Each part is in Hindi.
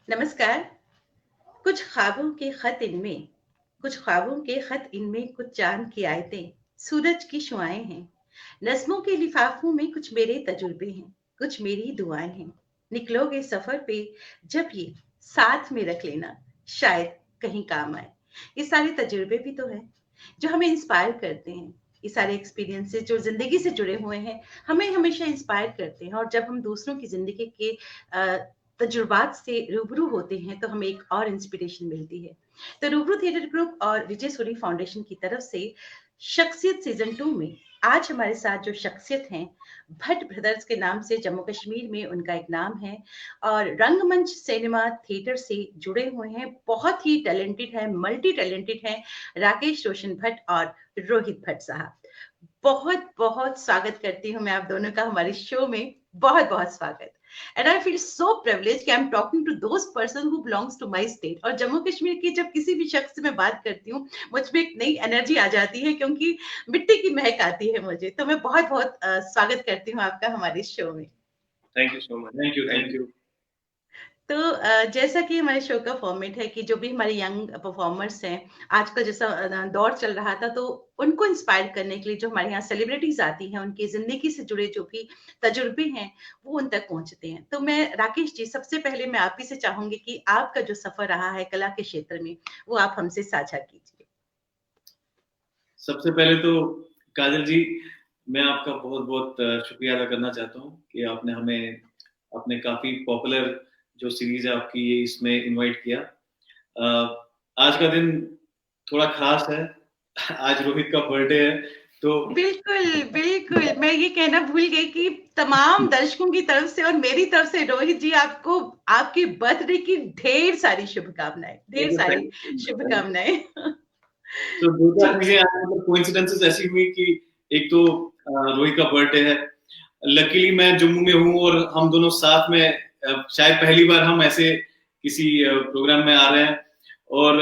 नमस्कार। कुछ ख्वाबों के खत इनमें कुछ ख्वाबों के खत इनमें, कुछ चाँद की आयतें, सूरज की शुआएँ हैं। नज़्मों के लिफ़ाफ़ों में कुछ मेरे तजुर्बे हैं, कुछ मेरी दुआएँ हैं। निकलोगे सफ़र पे जब ये साथ में रख लेना, शायद कहीं काम आए। ये सारे तजुर्बे भी तो हैं, जो हमें इंस्पायर करते हैं। ये सारे एक्सपीरियंसेस जो ज़िंदगी से जुड़े हुए हैं, हमें हमेशा इंस्पायर करते हैं और जब हम दूसरों की ज़िंदगी के अ, तजुर्बात से रूबरू होते हैं तो हमें एक और इंस्पिरेशन मिलती है। तो रूबरू थिएटर ग्रुप और विजय सूरी फाउंडेशन की तरफ से शख्सियत सीजन 2 में आज हमारे साथ जो शख्सियत हैं, भट्ट ब्रदर्स के नाम से जम्मू कश्मीर में उनका एक नाम है और रंगमंच सिनेमा थिएटर से जुड़े हुए हैं, बहुत ही टैलेंटेड है, मल्टी टैलेंटेड है राकेश रोशन भट्ट और रोहित भट्ट साहब। बहुत बहुत स्वागत करती हूँ मैं आप दोनों का हमारे शो में। बहुत बहुत स्वागत। And I feel so privilege कि I am talking to those person who belongs to my state. और जम्मू कश्मीर की जब किसी भी शख्स से मैं बात करती हूँ, मुझ में एक नई एनर्जी आ जाती है क्योंकि मिट्टी की महक आती है मुझे। तो मैं बहुत बहुत स्वागत करती हूँ आपका हमारे शो में। Thank you so much. Thank you. तो जैसा कि हमारे शो का फॉर्मेट है कि जो भी हमारे यंग परफॉर्मर्स हैं, आजकल जैसा दौर चल रहा था, तो उनको इंस्पायर करने के लिए जो हमारे यहाँ सेलिब्रिटीज़ आती हैं, उनकी ज़िंदगी से जुड़े जो भी तजुर्बे हैं, वो उन तक पहुँचते हैं। तो मैं राकेश जी, सबसे पहले मैं आप ही से चाहूँगी कि आपका जो सफ़र रहा है कला के क्षेत्र में, वो आप हमसे साझा कीजिए। सबसे पहले तो काजल जी, मैं आपका बहुत-बहुत शुक्रिया अदा करना चाहता हूँ कि आपने हमें अपने काफ़ी पॉपुलर जो सीरीज़ है आपकी ये इसमें इनवाइट किया। आज का दिन थोड़ा ख़ास है। आज रोहित का बर्थडे है, तो बिल्कुल, बिल्कुल। मैं ये कहना भूल गई कि तमाम दर्शकों की तरफ से और मेरी तरफ से रोहित जी आपको आपके बर्थडे की ढेर सारी शुभकामनाएँ, ढेर सारी थैंक यू। शुभकामनाएँ। तो 2-4 जी, चीज़ें आज मतलब कोइंसिडेंसेस ऐसी हुई कि एक तो रोहित का बर्थडे है। लकीली मैं जम्मू में हूँ और हम दोनों साथ में शायद पहली बार हम ऐसे किसी प्रोग्राम में आ रहे हैं और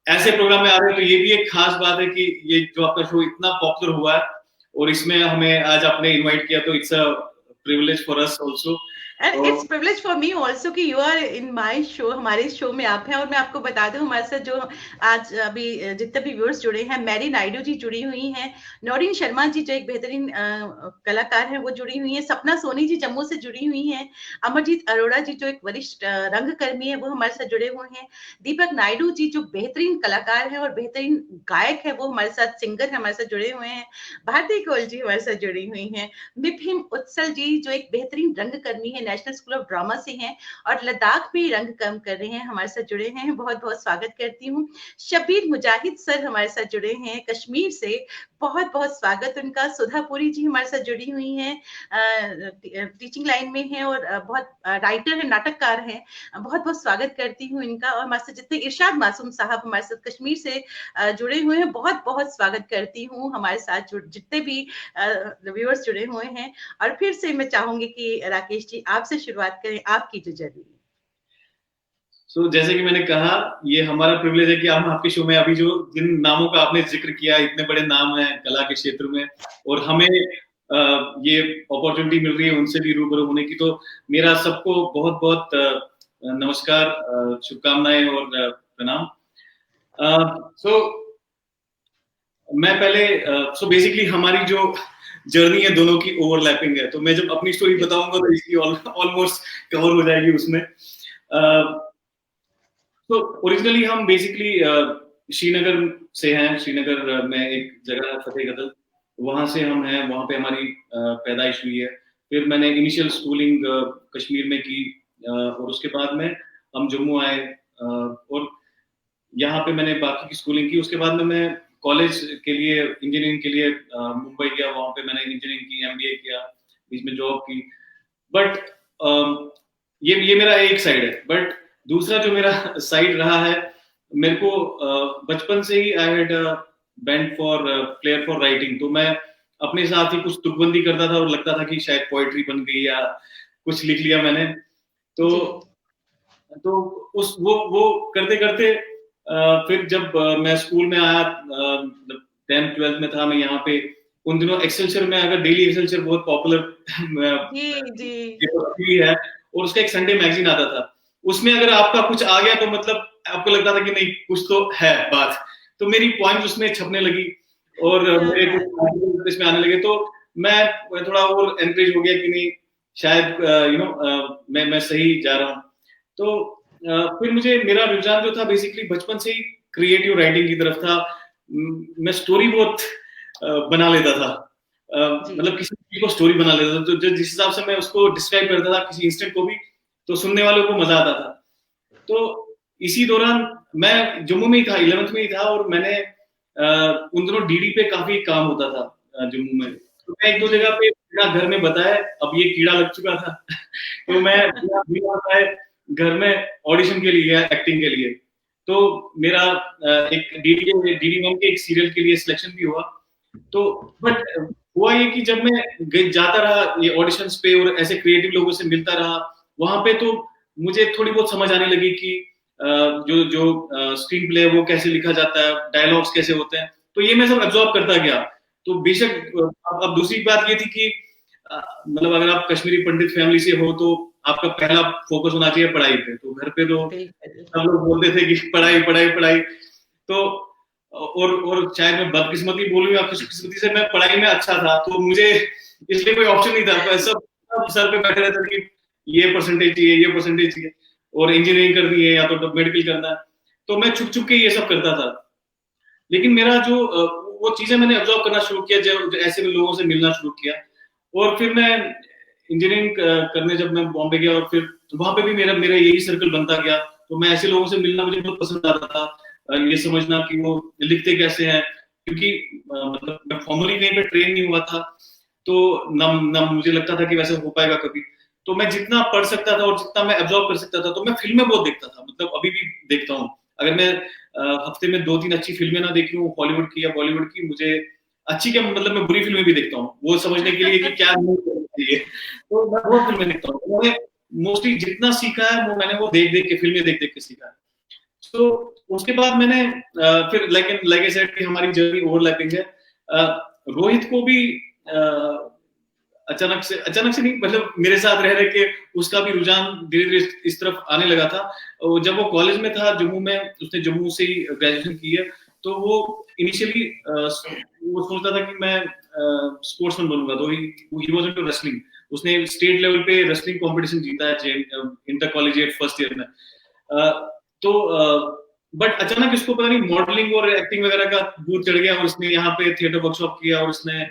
ऐसे प्रोग्राम में आ रहे हैं तो ये भी एक खास बात है कि ये जो आपका शो इतना पॉपुलर हुआ है और इसमें हमें आज आपने इनवाइट किया तो it's a privilege for us also. And और it's privilege for me also कि you are in my show, हमारे शो में आप हैं। और मैं आपको बता दूं, हमारे साथ जो आज अभी जितने भी व्यूअर्स जुड़े हैं, मैरी नायडू जी जुड़ी हुई हैं, नौरीन शर्मा जी जो एक बेहतरीन कलाकार हैं वो जुड़ी हुई हैं, सपना सोनी जी जम्मू से जुड़ी हुई हैं, अमरजीत अरोड़ा जी जो एक वरिष्ठ रंगकर्मी है वो हमारे साथ जुड़े हुए हैं, दीपक नायडू जी जो बेहतरीन कलाकार हैं और बेहतरीन गायक है वो हमारे साथ, सिंगर है, हमारे साथ जुड़े हुए हैं, भारती कौल जी हमारे साथ जुड़ी हुई हैं, मिफिम उत्सल जी जो एक बेहतरीन रंगकर्मी है, नेशनल स्कूल ऑफ ड्रामा से हैं और लद्दाख में रंग काम कर रहे हैं, हमारे साथ जुड़े हैं। बहुत बहुत स्वागत करती हूँ। शबीर मुजाहिद सर हमारे साथ जुड़े हैं कश्मीर से, बहुत बहुत स्वागत उनका। सुधापुरी जी हमारे साथ जुड़ी हुई हैं, टीचिंग लाइन में है और बहुत राइटर है, नाटककार हैं। बहुत बहुत स्वागत करती हूँ इनका। और हमारे साथ जितने इरशाद मासूम साहब हमारे साथ कश्मीर से जुड़े हुए हैं, बहुत बहुत स्वागत करती हूँ। हमारे साथ जितने भी व्यूअर्स जुड़े हुए हैं। और फिर से मैं चाहूंगी कि राकेश जी आपसे शुरुआत करें, आपकी जो जर्नी। जैसे कि मैंने कहा, ये हमारा प्रिविलेज है कि हम आपके शो में अभी जो जिन नामों का आपने जिक्र किया, इतने बड़े नाम हैं कला के क्षेत्र में और हमें ये अपॉर्चुनिटी मिल रही है उनसे भी रूबरू होने की, तो मेरा सबको बहुत-बहुत नमस्कार, शुभकामनाएं और प्रणाम। सो मैं पहले बेसिकली हमारी जो जर्नी है दोनों की ओवरलैपिंग है, तो मैं जब अपनी स्टोरी बताऊंगा तो इसकी ऑलमोस्ट कवर हो जाएगी उसमें। तो ओरिजिनली हम बेसिकली श्रीनगर से हैं। श्रीनगर में एक जगह है फतेहकदल, वहां से हम हैं, वहां पे हमारी पैदाइश हुई है। फिर मैंने इनिशियल स्कूलिंग कश्मीर में की और उसके बाद में हम जम्मू आए और यहाँ पे मैंने बाकी की स्कूलिंग की। उसके बाद में मैं कॉलेज के लिए इंजीनियरिंग के लिए मुंबई गया, वहां पे मैंने इंजीनियरिंग की, एमबीए किया, बीच में जॉब की। बट ये मेरा एक साइड है। बट दूसरा जो मेरा साइड रहा है, मेरे को बचपन से ही I had bent for flair for writing. तो मैं अपने साथ ही कुछ तुकबंदी करता था और लगता था कि शायद पोएट्री बन गई या कुछ लिख लिया मैंने। तो जी। तो उस वो करते करते फिर जब मैं स्कूल में आया, 10th-12th में था मैं यहाँ पे, उन दिनों एक्सेलशियर में, अगर डेली एक्सेलशियर बहुत पॉपुलर जी। जी। पेपर भी है और उसका एक संडे मैगजीन आता था। उसमें अगर आपका कुछ आ गया तो मतलब आपको लगता था कि नहीं कुछ तो है बात, तो मेरी पॉइंट उसमें छपने लगी और क्या मेरे बात है। कुछ इसमें आने लगे, तो मैं थोड़ा और एनकरेज हो गया कि नहीं शायद मैं सही जा रहा हूँ। तो फिर मुझे मेरा रुझान जो था बेसिकली बचपन से ही क्रिएटिव राइटिंग की तरफ था। मैं स्टोरी बहुत बना लेता था, जी। मतलब किसी चीज को स्टोरी बना लेता था, तो जिस हिसाब से मैं उसको डिस्क्राइब करता था किसी इंस्टेंट को भी, तो सुनने वालों को मजा आता था। तो इसी दौरान मैं जम्मू में ही था, 11th में ही था, और मैंने उन दिनों डीडी पे काफी काम होता था जम्मू में, तो मैं एक दो जी। जगह पे बिना घर में बताया, अब ये कीड़ा लग चुका था तो मैं बिना बताए घर में ऑडिशन के लिए गया एक्टिंग के लिए। तो मेरा एक डीडी वन के एक सीरियल के लिए सिलेक्शन भी हुआ। तो बट हुआ ये कि जब मैं जाता रहा ये ऑडिशंस पे और ऐसे क्रिएटिव लोगों से मिलता रहा वहां पे, तो मुझे थोड़ी बहुत समझ आने लगी कि जो जो स्क्रीन प्ले है वो कैसे लिखा जाता है, डायलॉग्स कैसे होते हैं, तो ये मैं सब एब्जॉर्ब करता गया। तो बेशक अब दूसरी बात ये थी कि मतलब अगर आप कश्मीरी पंडित फैमिली से हो तो आपका पहला फोकस होना चाहिए पढ़ाई पे, तो घर पे तो बिल्कुल। सब लोग बोलते थे कि पढ़ाई पढ़ाई पढ़ाई। तो और शायद मैं बदकिस्मती बोलूं या खुशकिस्मती से मैं पढ़ाई में अच्छा था, तो मुझे इसलिए कोई ऑप्शन नहीं था, सब सर पे बैठे रहते थे कि ये परसेंटेज चाहिए, ये परसेंटेज चाहिए, और इंजीनियरिंग करनी है या तो मेडिकल करना है, तो मैं छुप छुप के ये सब करता था। लेकिन मेरा जो वो चीजें मैंने ऑब्जर्व करना शुरू किया, जब ऐसे लोगों से मिलना शुरू किया, और फिर मैं इंजीनियरिंग करने जब मैं बॉम्बे गया, और फिर वहां पे भी मेरा मेरा यही सर्कल बनता गया, तो मैं ऐसे लोगों से मिलना मुझे बहुत पसंद आता था। ये समझना कि वो लिखते कैसे हैं, क्योंकि मतलब मैं फॉर्मली कहीं पे ट्रेन नहीं हुआ था, तो न मुझे लगता था कि वैसे हो पाएगा कभी। तो मैं जितना पढ़ सकता था और जितना मैं एब्जॉर्ब कर सकता था, तो मैं फिल्में बहुत देखता था, मतलब अभी भी देखता हूँ। अगर मैं हफ्ते में 2-3 अच्छी फिल्में ना देख लूं, हॉलीवुड की या बॉलीवुड की, मुझे अच्छी क्या मतलब मैं बुरी फिल्में भी देखता हूँ वो समझने के लिए कि क्या नहीं करना चाहिए, तो मैं वो फिल्में देखता हूँ। मैंने मोस्टली जितना सीखा है वो मैंने वो देख देख के, फिल्में देख देख के सीखा है। तो उसके बाद मैंने फिर लाइक आई सेड कि हमारी जर्नी ओवरलैपिंग है। रोहित को भी अचानक से नहीं, मतलब मेरे साथ रह रहे के उसका भी रुझान धीरे धीरे इस तरफ आने लगा था। और जब वो कॉलेज में था जम्मू में, उसने जम्मू से ही ग्रेजुएशन की है, तो वो इनिशियली वो सोचता था कि मैं स्पोर्ट्समैन बनूंगा, तो ही वाज इनटू रेसलिंग। उसने स्टेट लेवल पे रेसलिंग कंपटीशन जीता है इंटर कॉलेजिएट फर्स्ट ईयर में। तो बट अचानक इसको पता नहीं मॉडलिंग और एक्टिंग वगैरह का भूत चढ़ गया, और इसने यहाँ पे थिएटर वर्कशॉप किया, और इसने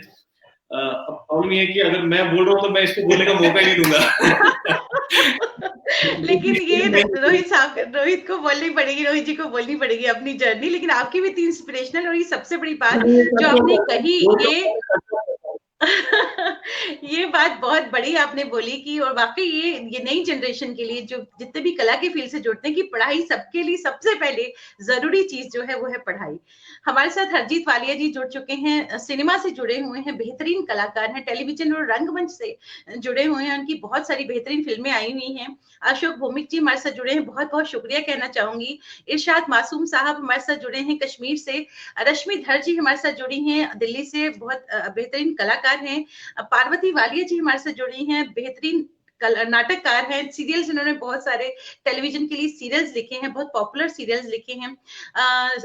अब प्रॉब्लम ये है कि अगर मैं बोल रहा हूँ तो मैं इसको बोलने का मौका ही नहीं दूंगा लेकिन ये रोहित को बोलनी पड़ेगी, रोहित जी को बोलनी पड़ेगी अपनी जर्नी, लेकिन आपकी भी इतनी इंस्पिरेशनल, और ये सबसे बड़ी बात जो आपने कही, ये ये बात बहुत बड़ी आपने बोली कि, और वाकई ये नई जनरेशन के लिए जो जितने भी कला के फील्ड से जुड़ते हैं कि पढ़ाई सबके लिए सबसे पहले जरूरी चीज जो है वो है पढ़ाई। हमारे साथ हरजीत वालिया जी जुड़ चुके हैं, सिनेमा से जुड़े हुए हैं, बेहतरीन कलाकार हैं, टेलीविजन और रंगमंच से जुड़े हुए हैं, उनकी बहुत सारी बेहतरीन फिल्में आई हुई हैं। अशोक भौमिक जी हमारे साथ जुड़े हैं, बहुत बहुत शुक्रिया कहना चाहूंगी। इरशाद मासूम साहब हमारे साथ जुड़े हैं कश्मीर से। रश्मि धर जी हमारे साथ जुड़ी हैं दिल्ली से, बहुत बेहतरीन कलाकार हैं। पार्वती वालिया जी हमारे साथ जुड़ी हैं, बेहतरीन नाटककार हैं, सीरियल्स इन्होंने बहुत सारे टेलीविजन के लिए सीरियल्स लिखे हैं, बहुत पॉपुलर सीरियल्स लिखे हैं।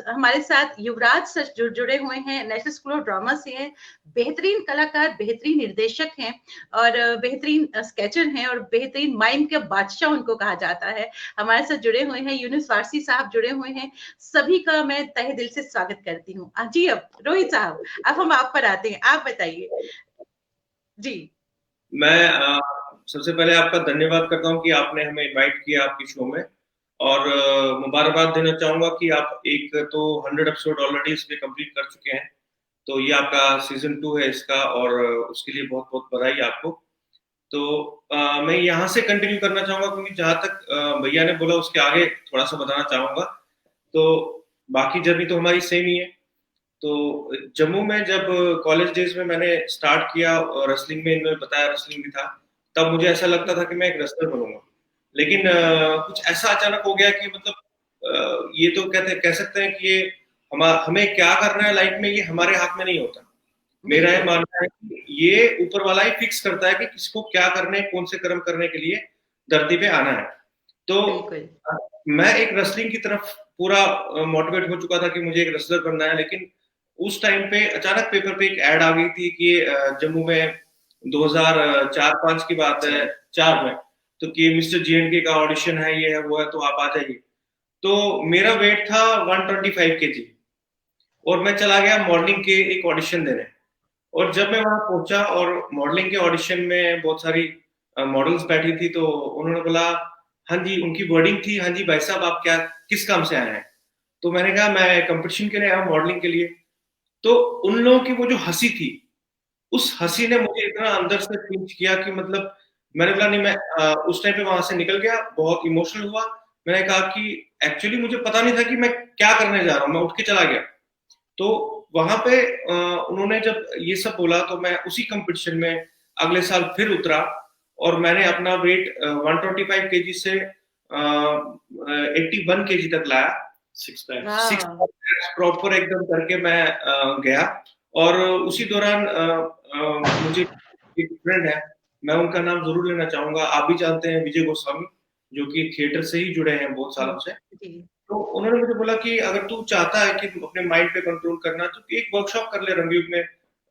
हमारे साथ युवराज सर जुड़े हुए हैं, नेशनल स्कूल ऑफ ड्रामा से हैं, बेहतरीन कलाकार, बेहतरीन निर्देशक हैं, और बेहतरीन स्केचर हैं, और बेहतरीन माइम के बादशाह उनको कहा जाता है। हमारे साथ जुड़े हुए हैं यूनुस फारसी साहब जुड़े हुए हैं, सभी का मैं तहे दिल से स्वागत करती हूँ। जी अब रोहित साहब, अब हम आप पर आते हैं, आप बताइए जी। मैं सबसे पहले आपका धन्यवाद करता हूं कि आपने हमें इनवाइट किया आपकी शो में, और मुबारकबाद देना चाहूंगा कि आप एक तो 100 एपिसोड ऑलरेडी इसमें कंप्लीट कर चुके हैं, तो ये आपका सीजन 2 है इसका, और उसके लिए बहुत बहुत बधाई आपको। तो मैं यहाँ से कंटिन्यू करना चाहूंगा, क्योंकि जहां तक भैया ने बोला उसके आगे थोड़ा सा बताना चाहूंगा। तो बाकी जर्नी तो हमारी सेम ही है। तो जम्मू में जब कॉलेज डेज में मैंने स्टार्ट किया, रेसलिंग में इन्होंने बताया रेसलिंग भी था, तब मुझे ऐसा लगता था कि मैं एक रेसलर बनूंगा। लेकिन कुछ ऐसा अचानक हो गया कि मतलब ये तो कह सकते हैं कि ये हमें क्या करना है लाइफ में, ये हमारे हाथ में नहीं होता। मेरा ये मानना है कि ये ऊपर वाला ही फिक्स करता है कि किसको क्या करने, कौन से कर्म करने के लिए धरती पे आना है। तो बिल्कुल। मैं एक रेसलिंग की तरफ पूरा मोटिवेट हो चुका था कि मुझे एक रेसलर बनना है, लेकिन उस टाइम पे अचानक पेपर पे एक एड आ गई थी कि जम्मू में 2004-5 की बात है, 4 में, तो कि मिस्टर J&K का ऑडिशन है, ये है वो है, तो आप आ जाइए। तो मेरा वेट था 125 केजी और मैं चला गया मॉडलिंग के एक ऑडिशन देने। और जब मैं वहां पहुंचा और मॉडलिंग के ऑडिशन में बहुत सारी मॉडल्स बैठी थी, तो उन्होंने बोला, हाँ जी, उनकी वर्डिंग थी, हाँ जी भाई साहब, आप क्या किस काम से आए हैं? तो मैंने कहा मैं कंपटीशन के लिए आया हूँ, मॉडलिंग के लिए। तो उन लोगों की वो जो हंसी थी, उस हंसी ने मुझे इतना अंदर से पिंच किया कि मतलब मैंने बोला नहीं, मैं उस टाइम पे वहां से निकल गया, बहुत इमोशनल हुआ। मैंने कहा कि एक्चुअली मुझे पता नहीं था कि मैं क्या करने जा रहा हूँ, मैं उठ के चला गया। तो वहां पे उन्होंने जब ये सब बोला, तो मैं उसी कंपटीशन में अगले साल फिर उतरा और मैंने अपना वेट 125 केजी से 81 केजी तक लाया। 6 पैक। सिक्स वाह! प्रॉपर एकदम करके मैं गया। और उसी दौरान मुझे एक फ्रेंड है, मैं उनका नाम जरूर लेना चाहूंगा, आप भी जानते हैं, विजय गोस्वामी, जो कि थिएटर से ही जुड़े हैं बहुत जी, सालों से। जी। तो उन्होंने मुझे बोला कि अगर तू चाहता है कि अपने माइंड पे कंट्रोल करना, तो एक वर्कशॉप कर ले रंगयुग में।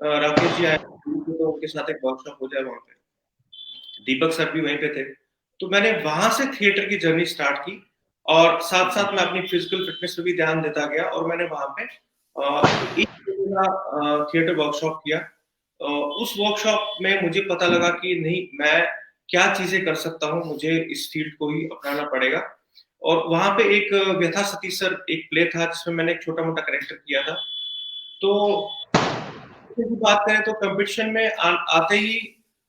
राकेश जी आए, तो उनके साथ एक वर्कशॉप हो जाए वहां पे। दीपक सर भी वहीं पे थे। तो मैंने वहां से थिएटर की जर्नी स्टार्ट की और साथ साथ मैं अपनी फिजिकल फिटनेस पे भी ध्यान देता गया। और मैंने वहां पे एक थिएटर वर्कशॉप किया। उस वर्कशॉप में मुझे पता लगा कि नहीं, मैं क्या चीजें कर सकता हूँ, मुझे इस फील्ड को ही अपनाना पड़ेगा। और वहां पे एक व्यथा सतीश सर एक प्ले था जिसमें मैंने एक छोटा मोटा कैरेक्टर किया था। तो जी। की बात करें तो कंपटीशन में आते ही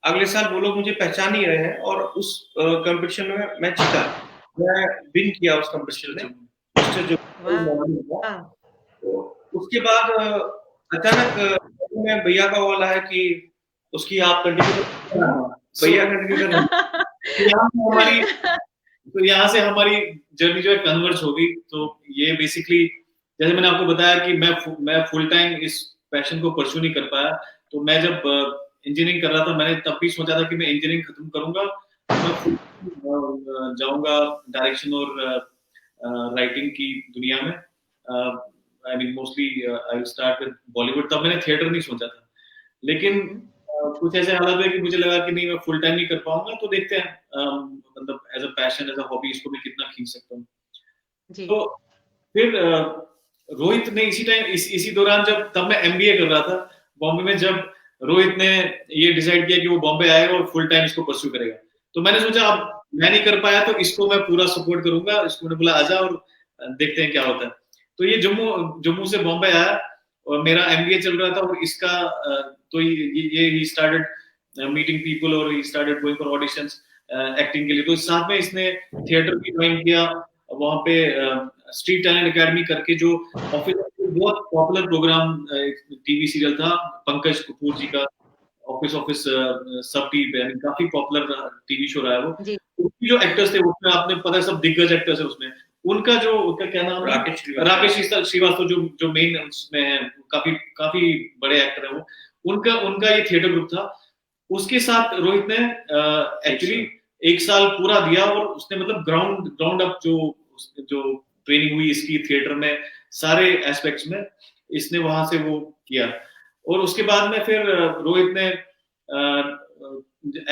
अगले साल वो लोग मुझे पहचान ही रहे हैं और उस कंपटीशन में मैं जीता, मैं विन किया उस कंपटीशन में, मिस्टर जो मॉडल हुआ। वाह! तो उसके बाद अचानक में भैया का कॉल आया कि उसकी आप कंटिन्यू भैया कंटिन्यू करना। तो यहाँ से हमारी तो यहाँ से हमारी जर्नी जो है कन्वर्ज हो गई। तो ये बेसिकली, जैसे मैंने आपको बताया कि मैं फुल टाइम इस पैशन को परस्यू नहीं कर पाया। तो मैं जब इंजीनियरिंग कर रहा था, मैंने तब भी सोचा था कि मैं इंजीनियरिंग खत्म करूंगा, मैं फुल जाऊंगा डायरेक्शन और राइटिंग की दुनिया में। I mean mostly I will start with Bollywood. तब मैंने थिएटर नहीं सोचा था, लेकिन कुछ ऐसे हालात हुए कि मुझे लगा कि नहीं, मैं फुल टाइम नहीं कर पाऊंगा। तो देखते हैं, मतलब as a passion, as a hobby इसको मैं कितना खींच सकता हूँ। जी। तो फिर रोहित ने इसी दौरान, जब तब मैं एमबीए कर रहा था बॉम्बे में, जब रोहित ने ये डिसाइड किया कि वो बॉम्बे आएगा और फुल टाइम इसको परस्यू करेगा, तो मैंने सोचा अब मैं नहीं कर पाया तो इसको मैं पूरा सपोर्ट करूंगा। इसको मैंने बोला आजा और देखते हैं क्या होता है। तो ये जम्मू से बॉम्बे आया और मेरा एमबीए चल रहा था और इसका तो ये ही स्टार्टेड मीटिंग पीपल और he started going for auditions acting के लिए। तो साथ में इसने थिएटर भी ज्वाइन किया। वहां पे स्ट्रीट टैलेंट एकेडमी करके, जो ऑफिस बहुत पॉपुलर प्रोग्राम टीवी सीरियल था, पंकज कपूर जी का ऑफिस सब टीवी पे, यानी काफी पॉपुलर टीवी शो रहा है वो। जी। उसकी जो एक्टर्स थे उसमें, आपने पता है, सब दिग्गज एक्टर्स है उसमें। उनका क्या नाम है? राकेश श्रीवास्तव, जो मेन उसमें है, काफी काफी बड़े एक्टर है वो। उनका ये थिएटर ग्रुप था। उसके साथ रोहित ने एक्चुअली 1 साल पूरा दिया और उसने मतलब ग्राउंड अप जो ट्रेनिंग हुई इसकी थिएटर में, सारे एस्पेक्ट्स में इसने वहां से वो किया। और उसके बाद में फिर रोहित ने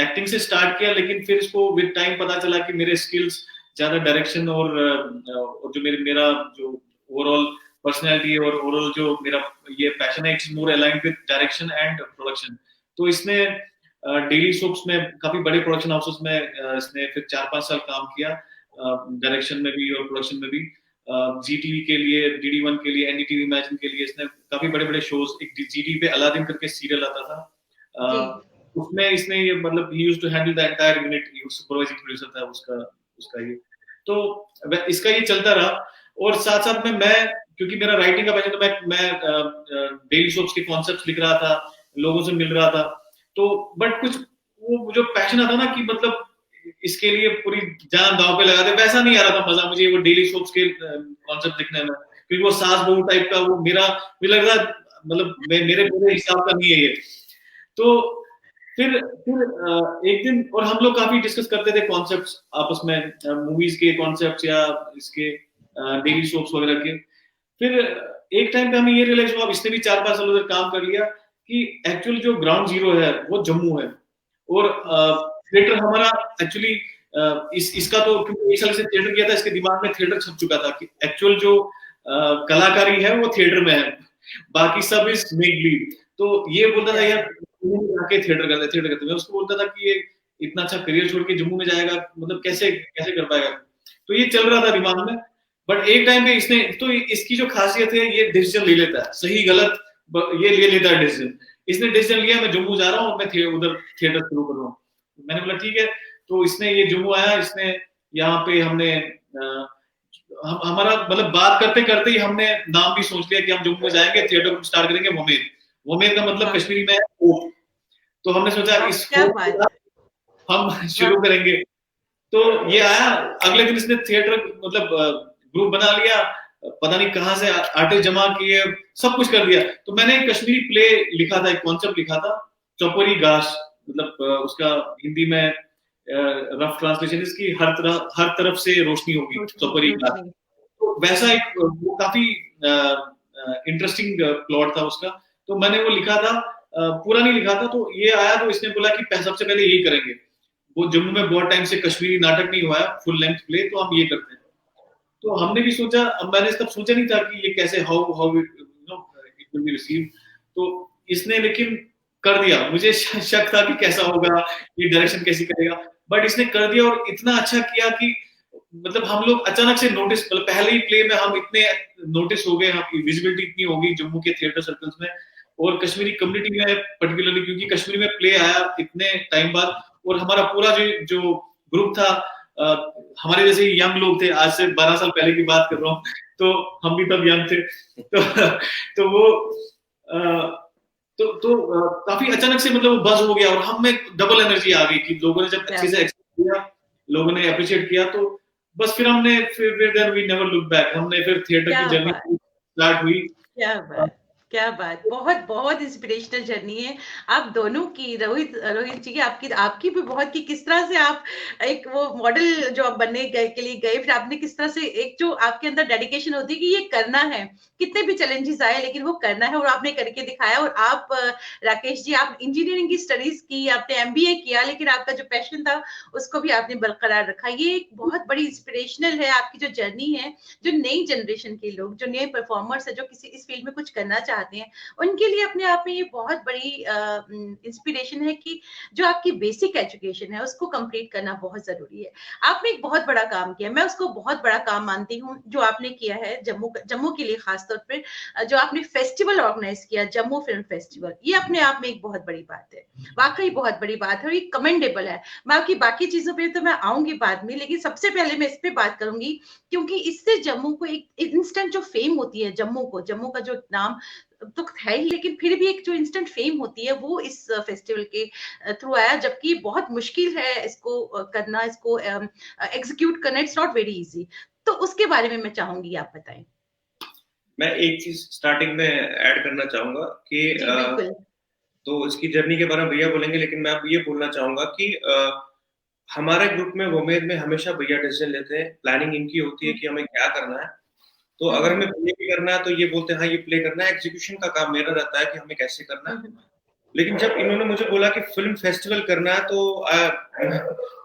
एक्टिंग से स्टार्ट किया, लेकिन फिर इसको विद टाइम पता चला कि मेरे स्किल्स ज्यादा डायरेक्शन और जो मेरा जो ओवरऑल पर्सनैलिटी और ओवरऑल जो मेरा ये पैशन है, it's more aligned with direction and production. तो इसने डेली सोप्स में, काफी बड़े प्रोडक्शन हाउसेस में इसने फिर 4-5 साल काम किया, डायरेक्शन में भी और प्रोडक्शन में भी। जी टीवी के लिए, DD1 के लिए, एनडीटीवी इमेजिन के लिए इसने काफी बड़े बड़े शोज, एक जी टीवी पे अलादीन करके सीरियल आता था, उसमें इसने ये मतलब ही used to handle the entire unit, supervising producer था उसका ये। तो इसका ये चलता रहा। और साथ साथ में मैं, क्योंकि मेरा राइटिंग का पैशन, तो मैं डेली सोप्स के कॉन्सेप्ट्स लिख रहा था, लोगों से मिल रहा था। तो बट कुछ वो जो पैशन आता ना कि मतलब इसके लिए पूरी जान दांव पे लगा दे, वैसा नहीं आ रहा था मजा मुझे वो डेली सोप्स के कॉन्सेप्ट लिखने में। क्योंकि वो सास बहू टाइप का वो मुझे लग रहा, मतलब मेरे हिसाब का नहीं है ये। तो फिर एक दिन और हम लोग काफी डिस्कस करते थे कॉन्सेप्ट्स आपस में, मूवीज के कॉन्सेप्ट्स या इसके डेली सोप्स वगैरह के। फिर एक टाइम पे हमें ये रियलाइज हुआ, इसने भी 4-5 साल उधर काम कर लिया, कि एक्चुअल जो ग्राउंड जीरो है वो जम्मू है। और थिएटर हमारा एक्चुअली इसका तो क्योंकि 1 साल से थिएटर किया था, इसके दिमाग में थिएटर छप चुका था कि एक्चुअल जो कलाकारी है वो थिएटर में है, बाकी सब इज मेक बिलीव। तो ये बोलता था यार जाके थिएटर करते। मैं उसको बोलता था कि ये इतना अच्छा करियर छोड़ के जम्मू में जाएगा, मतलब कैसे कैसे कर पाएगा। तो ये चल रहा था दिमाग में। बट एक टाइम पे इसने तो, इसकी जो खासियत है ये डिसीजन ले लेता है, सही गलत ये ले लेता है डिसीजन। इसने डिसीजन लिया मैं जम्मू जा रहा हूँ, मैं उधर थिएटर शुरू कर रहा हूँ। मैंने बोला ठीक है। तो इसने ये जम्मू आया, इसने यहाँ पे हमने हमारा मतलब बात करते करते ही हमने नाम भी सोच लिया कि हम जम्मू में जाएंगे, थिएटर स्टार्ट करेंगे वोमेद। वोमेद का मतलब कश्मीरी में होप। तो हमने सोचा इस होप हम शुरू करेंगे। तो ये आया, अगले दिन इसने थिएटर मतलब ग्रुप बना लिया, पता नहीं कहां से आर्टिस्ट जमा किए, सब कुछ कर दिया। तो मैंने एक कश्मीरी प्ले लिखा था, एक कॉन्सेप्ट लिखा था, चौपरी गाश, मतलब उसका हिंदी में रफ ट्रांसलेशन इसकी हर तरफ से रोशनी होगी, चौपरी गाश। तो वैसा एक वो काफी इंटरेस्टिंग प्लॉट था उसका। तो मैंने वो लिखा था, पूरा नहीं लिखा था। तो ये आया तो इसने बोला कि सबसे पहले यही करेंगे, वो जम्मू में बहुत टाइम से कश्मीरी नाटक नहीं हुआ है फुल लेंथ प्ले, तो हम ये करते हैं। तो हमने भी सोचा, अब मैंने तब सोचा नहीं था कि ये कैसे how it will be received. तो इसने लेकिन कर दिया। मुझे शक था कि कैसा होगा, ये डायरेक्शन कैसे करेगा, बट इसने कर दिया और इतना अच्छा किया कि मतलब हम लोग अचानक से नोटिस, मतलब पहले ही प्ले में हम इतने नोटिस हो गए, हम विजिबिलिटी इतनी होगी जम्मू के थिएटर सर्कल्स में और कश्मीरी कम्युनिटी में पर्टिकुलरली, क्योंकि कश्मीर में प्ले आया इतने टाइम बाद। और हमारा पूरा जो ग्रुप था, हमारे जैसे यंग लोग थे, आज से 12 साल पहले की बात कर रहा हूँ, तो हम भी तब यंग थे। तो वो काफी अचानक से मतलब वो बज हो गया और हम में डबल एनर्जी आ गई कि लोगों ने जब अच्छे से एक्सेप्ट किया, लोगों ने अप्रिशिएट किया, तो बस फिर हमने then we never look back. हमने फिर थिएटर की जर्नी स्टार्ट हुई। क्या बात, बहुत बहुत इंस्पिरेशनल जर्नी है आप दोनों की। रोहित जी, आपकी भी बहुत, कि किस तरह से आप एक वो मॉडल जो आप बनने के लिए गए, फिर आपने किस तरह से एक जो आपके अंदर डेडिकेशन होती है कि ये करना है, कितने भी चैलेंजेस आए लेकिन वो करना है, और आपने करके दिखाया। और आप राकेश जी, आप इंजीनियरिंग की स्टडीज की, आपने एमबीए किया, लेकिन आपका जो पैशन था उसको भी आपने बरकरार रखा। ये एक बहुत बड़ी इंस्पिरेशनल है आपकी जो जर्नी है। जो नई जनरेशन के लोग, जो नए परफॉर्मर्स है, जो किसी इस फील्ड में कुछ करना चाहते हैं, उनके लिए अपने आप में ये बहुत बड़ी इंस्पिरेशन है कि जो आपकी बेसिक एजुकेशन है उसको कंप्लीट करना बहुत जरूरी है। आपने एक बहुत बड़ा काम किया, मैं उसको बहुत बड़ा काम मानती हूँ जो आपने किया है जम्मू के लिए खासतौर पर, जो आपने फेस्टिवल ऑर्गेनाइज किया, जम्मू फिल्म फेस्टिवल, ये अपने आप में एक बहुत बड़ी बात है, वाकई बहुत बड़ी बात है और ये कमेंडेबल है। मैं आपकी बाकी चीजों पर तो मैं आऊंगी बाद में, लेकिन सबसे पहले मैं इस पे बात करूंगी क्योंकि इससे जम्मू को एक इंस्टेंट जो फेम होती है, जम्मू का जो नाम तो है ही, लेकिन फिर भी एक जो इंस्टेंट फेम होती है वो इस फेस्टिवल के थ्रू आया, जबकि बहुत मुश्किल है इसको करना, इसको एग्जीक्यूट करना, इट्स नॉट वेरी इजी। तो उसके बारे में मैं चाहूंगी आप बताएं। मैं एक चीज स्टार्टिंग में ऐड करना चाहूंगा कि तो इसकी जर्नी के बारे में भैया बोलेंगे, लेकिन मैं अब ये बोलना चाहूंगा कि हमारे ग्रुप में वोमेद में हमेशा भैया डिसीजन लेते हैं, प्लानिंग इनकी होती है कि हमें क्या करना है। तो अगर हमें प्ले भी करना है तो ये बोलते हैं हाँ ये प्ले करना है, एग्जीक्यूशन का काम मेरा रहता है कि हमें कैसे करना है। लेकिन जब इन्होंने मुझे बोला कि फिल्म फेस्टिवल करना है तो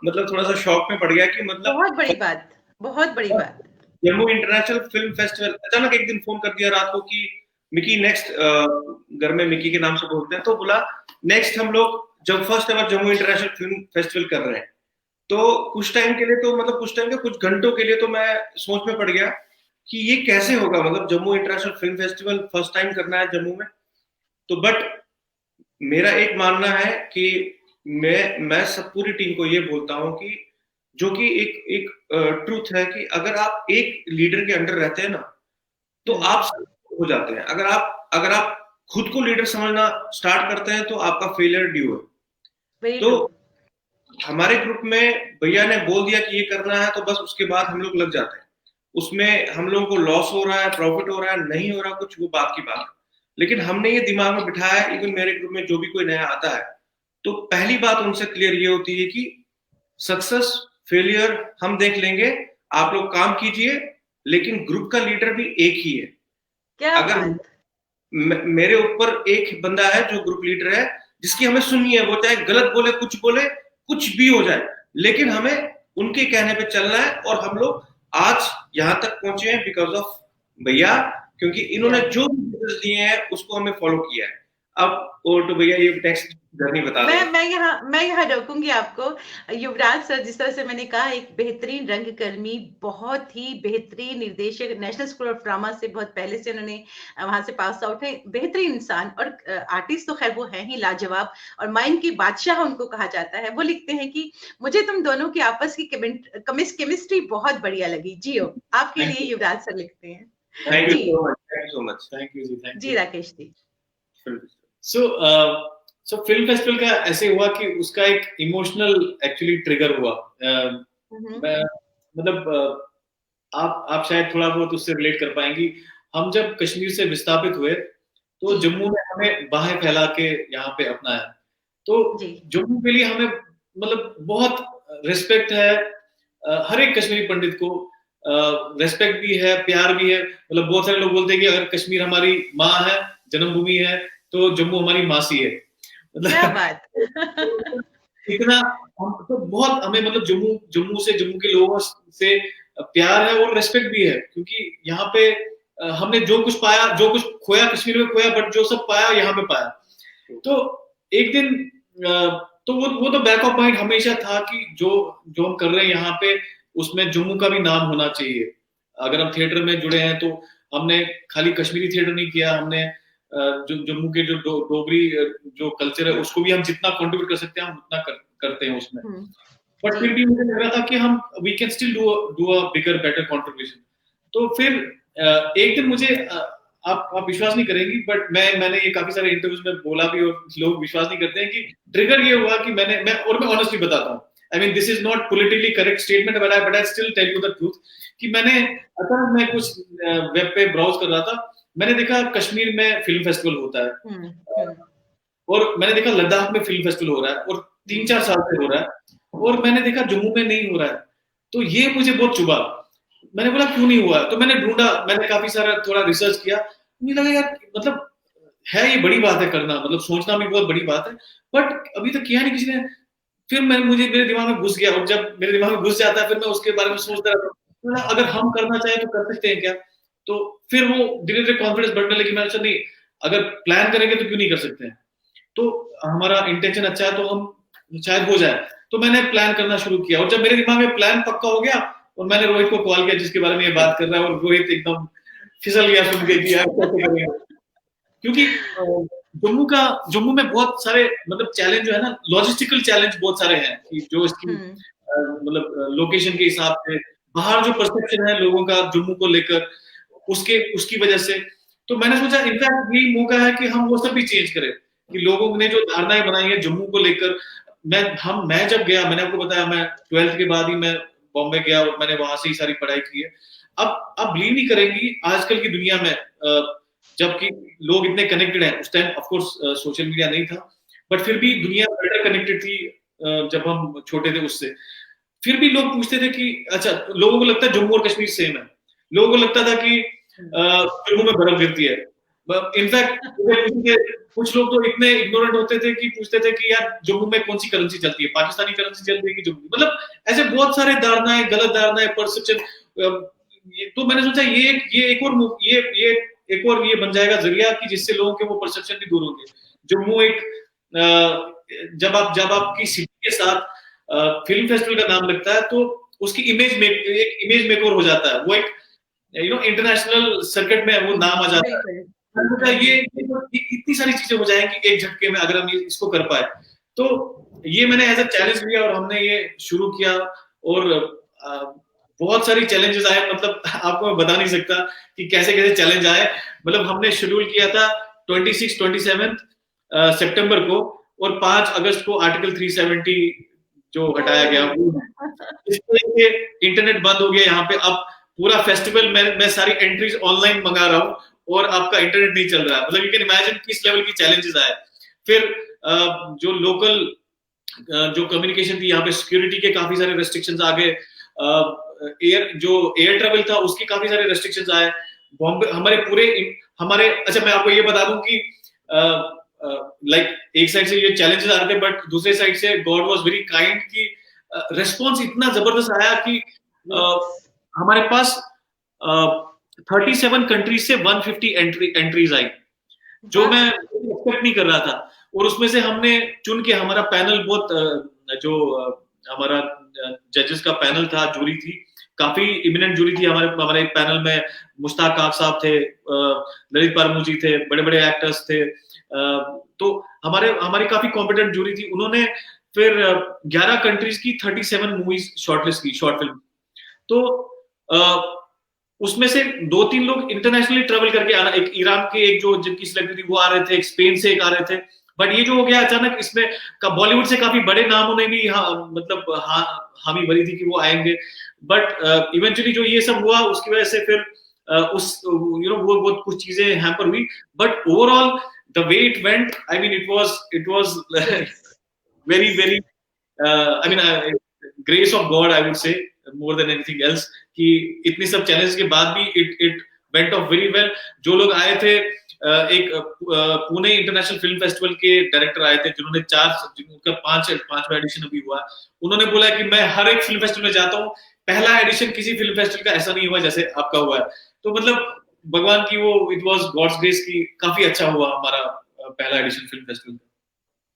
मतलब थोड़ा सा शॉक में पड़ गया कि मतलब बहुत बड़ी बात। जम्मू इंटरनेशनल फिल्म फेस्टिवल, अचानक एक दिन फोन कर दिया रात को कि मिकी नेक्स्ट, घर में मिकी के नाम से बोलते हैं, तो बोला नेक्स्ट हम लोग जब first ever Jammu international film festival कर रहे हैं। तो कुछ टाइम के लिए, तो मतलब कुछ टाइम के कुछ घंटों के लिए तो मैं सोच में पड़ गया कि ये कैसे होगा, मतलब Jammu international film festival first time करना है जम्मू में। तो बट मेरा एक मानना है कि मैं सब पूरी टीम को ये बोलता हूँ कि जो कि एक ट्रूथ है कि अगर आप एक लीडर के अंडर रहते हैं ना तो आप हो जाते हैं। अगर आप खुद को लीडर समझना स्टार्ट करते हैं तो आपका फेलियर ड्यू है। तो हमारे ग्रुप में भैया ने बोल दिया कि ये करना है, तो बस उसके बाद हम लोग लग जाते हैं। उसमें हम लोगों को लॉस हो रहा है, प्रॉफिट हो रहा है, नहीं हो रहा कुछ, वो बात की बात है, लेकिन हमने ये दिमाग में बिठाया है, इवन मेरे ग्रुप में जो भी कोई नया आता है तो पहली बात उनसे क्लियर ये होती है कि सक्सेस फेलियर हम देख लेंगे, आप लोग काम कीजिए, लेकिन ग्रुप का लीडर भी एक ही है। क्या अगर बात। मेरे ऊपर एक बंदा है जो ग्रुप लीडर है, जिसकी हमें सुननी है, वो चाहे गलत बोले, कुछ भी हो जाए, लेकिन हमें उनके कहने पे चलना है। और हम लोग आज यहाँ तक पहुंचे हैं बिकॉज ऑफ भैया, क्योंकि इन्होंने जो भी दिए हैं उसको हमें फॉलो किया है। अब ओवर टू भैया, ये टेक्स्ट जर्नी बता दो। मैं यहाँ रोकूंगी आपको। युवराज सर, जिस तरह से मैंने कहा, एक बेहतरीन रंगकर्मी, बहुत ही बेहतरीन निर्देशक, नेशनल स्कूल ऑफ ड्रामा से बहुत पहले से उन्होंने वहां से पास आउट है, बेहतरीन इंसान और आर्टिस्ट तो खैर वो है ही लाजवाब, और माइंड की बादशाह उनको कहा जाता है। वो लिखते हैं कि मुझे तुम दोनों की आपस की केमिस्ट्री बहुत बढ़िया लगी। जियो, आपके लिए युवराज सर लिखते हैं। Thank you so much. Thank you ji Rakesh ji. So film festival का ऐसे हुआ कि उसका एक इमोशनल एक्चुअली ट्रिगर हुआ। मैं मतलब आप शायद थोड़ा बहुत उससे रिलेट कर पाएंगी। हम जब कश्मीर से विस्थापित हुए तो जम्मू में हमें बाहें फैला के यहाँ पे अपनाया। तो जम्मू के लिए हमें मतलब बहुत रिस्पेक्ट है, हर एक कश्मीरी पंडित को रेस्पेक्ट भी है, प्यार भी है। मतलब बहुत सारे लोग बोलते हैं कि अगर कश्मीर हमारी माँ है, जन्मभूमि है, तो जम्मू हमारी मासी है। क्या बात। इतना तो बहुत हमें मतलब जम्मू के लोगों से प्यार है और रेस्पेक्ट भी है, क्योंकि यहाँ पे हमने जो कुछ पाया, जो कुछ खोया कश्मीर में खोया, बट जो सब पाया यहाँ पे पाया। तो एक दिन तो वो तो बैक ऑफ माइंड हमेशा था कि जो हम कर रहे हैं यहाँ पे, उसमें जम्मू का भी नाम होना चाहिए। अगर हम थिएटर में जुड़े हैं तो हमने खाली कश्मीरी थिएटर नहीं किया, हमने जो जम्मू के जो डोगरी जो कल्चर है उसको भी हम जितना कंट्रीब्यूट कर सकते हैं हम उतना करते हैं उसमें। बट फिर भी मुझे लग रहा था कि हम we can still do a bigger better contribution. तो फिर एक दिन मुझे आप विश्वास नहीं करेंगी, बट मैंने ये काफी सारे इंटरव्यूज में बोला भी और लोग विश्वास नहीं करते हैं कि ट्रिगर ये हुआ कि मैं ऑनेस्टली बताता हूँ, I mean this is not politically correct statement, but I still tell you the truth कि मैं कुछ वेब पे ब्राउज कर रहा था, मैंने देखा कश्मीर में फिल्म फेस्टिवल होता है और मैंने देखा लद्दाख में फिल्म फेस्टिवल हो रहा है और 3-4 साल से हो रहा है, और मैंने देखा जम्मू में नहीं हो रहा है। तो ये मुझे बहुत चुभा। मैंने बोला क्यों नहीं हुआ, तो मैंने ढूंढा, मैंने काफी सारा थोड़ा रिसर्च किया, मुझे लगा यार मतलब है ये बड़ी बात है करना, मतलब सोचना भी बहुत बड़ी बात है, बट अभी तक किया नहीं किसी ने। फिर मेरे दिमाग में घुस गया, और जब मेरे दिमाग में घुस जाता है फिर मैं उसके बारे में सोचता रहता हूँ, अगर हम करना चाहें तो कर सकते हैं क्या। तो फिर वो धीरे धीरे कॉन्फिडेंस बढ़ने लगी। मैंने सोचा नहीं, अगर प्लान करेंगे तो क्यों नहीं कर सकते हैं, तो हमारा इंटेंशन अच्छा है तो हम शायद हो जाए। तो मैंने प्लान करना शुरू किया, और जब मेरे दिमाग में प्लान पक्का हो गया और मैंने रोहित को कॉल किया जिसके बारे में ये बात कर रहा है, और रोहित एकदम फिसल गया सुन के कि यार कैसे करेंगे, क्योंकि जम्मू में बहुत सारे मतलब चैलेंज जो है ना, लॉजिस्टिकल चैलेंज बहुत सारे हैं कि जो इसकी मतलब लोकेशन के हिसाब से बाहर जो परसेप्शन है लोगों का जम्मू को लेकर, उसकी वजह से। तो मैंने सोचा इनफैक्ट यही मौका है कि हम वो सब भी चेंज करें, कि लोगों ने जो धारणाएं बनाई है जम्मू को लेकर। मैं जब गया, मैंने आपको बताया मैं 12th के बाद ही मैं बॉम्बे गया और मैंने वहां से ही सारी पढ़ाई की है। अब बिलीव नहीं करेंगी आजकल की दुनिया में, जबकि लोग इतने कनेक्टेड हैं, उस time of course social media नहीं था, बट फिर भी दुनिया बेटर कनेक्टेड थी जब हम छोटे थे उससे। फिर भी लोग पूछते थे कि अच्छा, लोगों को लगता है जम्मू और कश्मीर सेम है, लोगों को लगता था कि जम्मू में बर्फ गिरती है। इनफैक्ट कुछ लोग तो इतने इग्नोरेंट होते थे कि पूछते थे कि यार जम्मू में कौन सी करेंसी चलती है, पाकिस्तानी करेंसी चलती है कि जम्मू, मतलब ऐसे बहुत सारे धारणाएं, गलत धारणाएं, परसेप्शन। तो मैंने सोचा ये एक और ये बन जाएगा जरिया कि जिससे लोगों के वो परसेप्शन भी दूर होंगे। जम्मू एक जब आपकी सिटी के साथ फिल्म फेस्टिवल का नाम लगता है तो उसकी इमेज मेकर हो जाता है, वो एक इंटरनेशनल सर्किट में वो नाम आ जाता है। ये इतनी सारी चीजें हो जाएंगी एक झटके में अगर हम इसको कर पाए। तो ये मैंने एज अ चैलेंज लिया और हमने ये शुरू किया, और बहुत सारी चैलेंजेस आए, मतलब आपको मैं बता नहीं सकता कि कैसे कैसे चैलेंज आए। मतलब हमने शेड्यूल किया था 26-27 सितंबर को, और 5 अगस्त को आर्टिकल 370 जो हटाया गया, इसलिए इंटरनेट बंद हो गया यहाँ पे। अब पूरा फेस्टिवल मैं सारी एंट्रीज ऑनलाइन मंगा रहा हूँ और आपका इंटरनेट नहीं चल रहा है। मतलब यू कैन इमेजिन किस लेवल की चैलेंजेस आए। फिर जो लोकल जो कम्युनिकेशन थी, यहाँ पे सिक्योरिटी के काफी सारे रेस्ट्रिक्शंस आ गए, एयर ट्रेवल था उसके काफी सारे रेस्ट्रिक्शंस आए। बॉम्बे हमारे अच्छा मैं आपको ये बता दूं कि लाइक एक साइड से ये चैलेंजेस आ रहे थे, बट दूसरे साइड से गॉड वाज वेरी काइंड कि रिस्पॉन्स इतना जबरदस्त आया कि हमारे पास 37 कंट्रीज से 150 एंट्रीज आई, जो मैं एक्सपेक्ट नहीं कर रहा था। और उसमें से हमने चुन के, हमारा पैनल बहुत जो हमारा जजेस का पैनल था, जूरी थी, काफी इमिनेंट जूरी थी। हमारे पैनल में मुश्ताक काक साहब थे, ललित पारमू जी थे, बड़े बड़े एक्टर्स थे, तो हमारी काफी कॉम्पिटेंट जूरी थी। उन्होंने फिर 11 कंट्रीज की 37 मूवीज शॉर्टलिस्ट की, शॉर्ट फिल्म। तो उसमें से 2-3 लोग इंटरनेशनली ट्रेवल करके आना, एक ईरान के एक जो जिनकी सिलेक्ट थी वो आ रहे थे, एक स्पेन से एक आ रहे थे। बट ये जो हो गया अचानक, इसमें बॉलीवुड से काफी बड़े नामों ने भी मतलब हामी भरी थी कि वो आएंगे। बट इवेंचुअली जो ये सब हुआ उसकी वजह से फिर वो बहुत कुछ चीजें हैम्पर हुई। But overall the way it went, I mean it was very very I mean grace of God, I would say more than anything else, कि इतनी सब चैलेंज के बाद भी it went of very well. जो लोग आए थे, एक पुणे इंटरनेशनल फिल्म फेस्टिवल के डायरेक्टर आए थे, जिन्होंने उनका 5वां एडिशन अभी हुआ। उन्होंने बोला कि मैं हर एक फिल्म फेस्टिवल में जाता हूँ, पहला एडिशन किसी फिल्म फेस्टिवल का ऐसा नहीं हुआ जैसे आपका हुआ है। तो मतलब भगवान की वो, इट वाज गॉड्स ग्रेस की काफी अच्छा हुआ हमारा पहला edition film festival.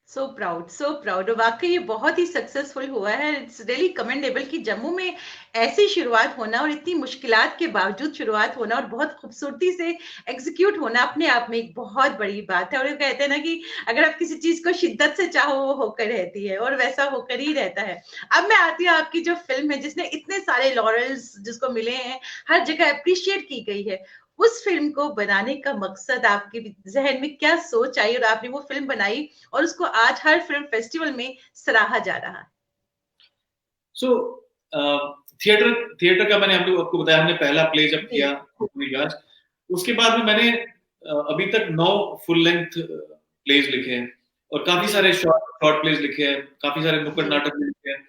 So proud, so proud. वाकई ये बहुत ही सक्सेसफुल हुआ है। इट्स रियली कमेंडेबल कि जम्मू में ऐसी शुरुआत होना और इतनी मुश्किलात के बावजूद शुरुआत होना और बहुत खूबसूरती से एग्जीक्यूट होना अपने आप में एक बहुत बड़ी बात है। और ये कहते हैं ना कि अगर आप किसी चीज को शिद्दत से चाहो वो होकर रहती है, और वैसा होकर ही रहता है। अब मैं आती हूँ आपकी जो फिल्म है जिसने इतने सारे लॉरेल्स जिसको मिले हैं, हर जगह अप्रिशिएट की गई है, उस फिल्म को बनाने का मकसद, आपके जहन में क्या सोच आई और आपने वो फिल्म बनाई और उसको आज हर फिल्म फेस्टिवल में सराहा जा रहा है? सो थिएटर का मैंने आपको बताया, हमने पहला प्ले जब किया उसके बाद में मैंने अभी तक 9 फुल लेंथ प्लेज लिखे हैं और काफी सारे शॉर्ट प्लेज लिखे हैं, काफी सारे नुक्कड़ नाटक लिखे हैं।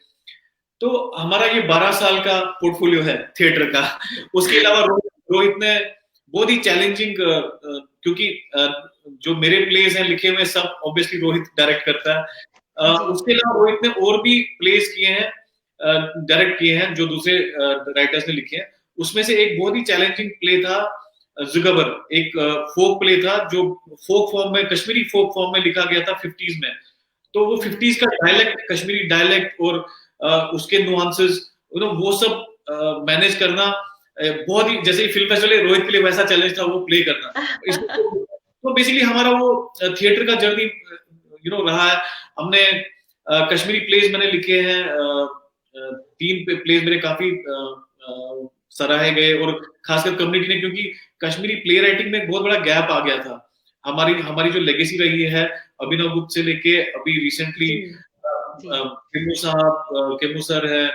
तो हमारा ये 12 साल का पोर्टफोलियो है थिएटर का। उसके अलावा रोहित ने बहुत ही चैलेंजिंग, क्योंकि जो मेरे प्लेज हैं लिखे हुए सब ऑब्वियसली रोहित डायरेक्ट करता है। उसके अलावा रोहित ने और भी प्लेज किए हैं, डायरेक्ट किए हैं, जो दूसरे राइटर्स ने लिखे हैं। उसमें से एक बहुत ही चैलेंजिंग प्ले था जुगबर, एक फोक प्ले था जो फोक फॉर्म में, कश्मीरी फोक फॉर्म में लिखा गया था 50s में। तो वो 50s का डायलेक्ट, कश्मीरी डायलेक्ट और उसके नुआंसेस, वो सब मैनेज करना बहुत ही, जैसे फिल्म फेस्टिवल रोहित के लिए वैसा चैलेंज था वो प्ले करना। तो बेसिकली हमारा वो थिएटर का जर्नी रहा है। हमने कश्मीरी प्लेज मैंने लिखे हैं, 3 प्लेज मेरे काफी सराहे गए, और खासकर कम्युनिटी ने, क्योंकि कश्मीरी प्ले राइटिंग में बहुत बड़ा गैप आ गया था। हमारी जो लेगेसी रही है अभिनव गुप्त से लेके अभी रिसेंटली केमू साहब, केमू सर है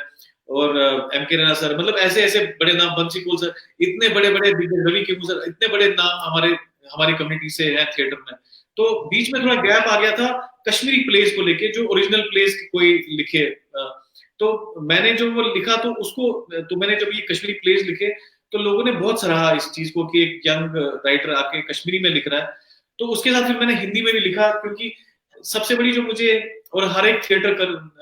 और एमके रैना सर, मतलब ऐसे ऐसे बड़े नाम, बंसी कोल सर, इतने बड़े बड़े रवि केमू सर, इतने बड़े नाम हमारी कम्युनिटी से है थिएटर में। तो बीच में थोड़ा गैप आ गया था कश्मीरी प्लेस को लेके, जो ओरिजिनल प्लेस कोई लिखे। तो मैंने जो वो लिखा, तो मैंने जब ये कश्मीरी प्लेस लिखे तो लोगों ने बहुत सराहा इस चीज को कि एक यंग राइटर आके कश्मीरी में लिख रहा है। तो उसके साथ फिर मैंने हिंदी में भी लिखा, क्योंकि सबसे बड़ी जो मुझे और हर एक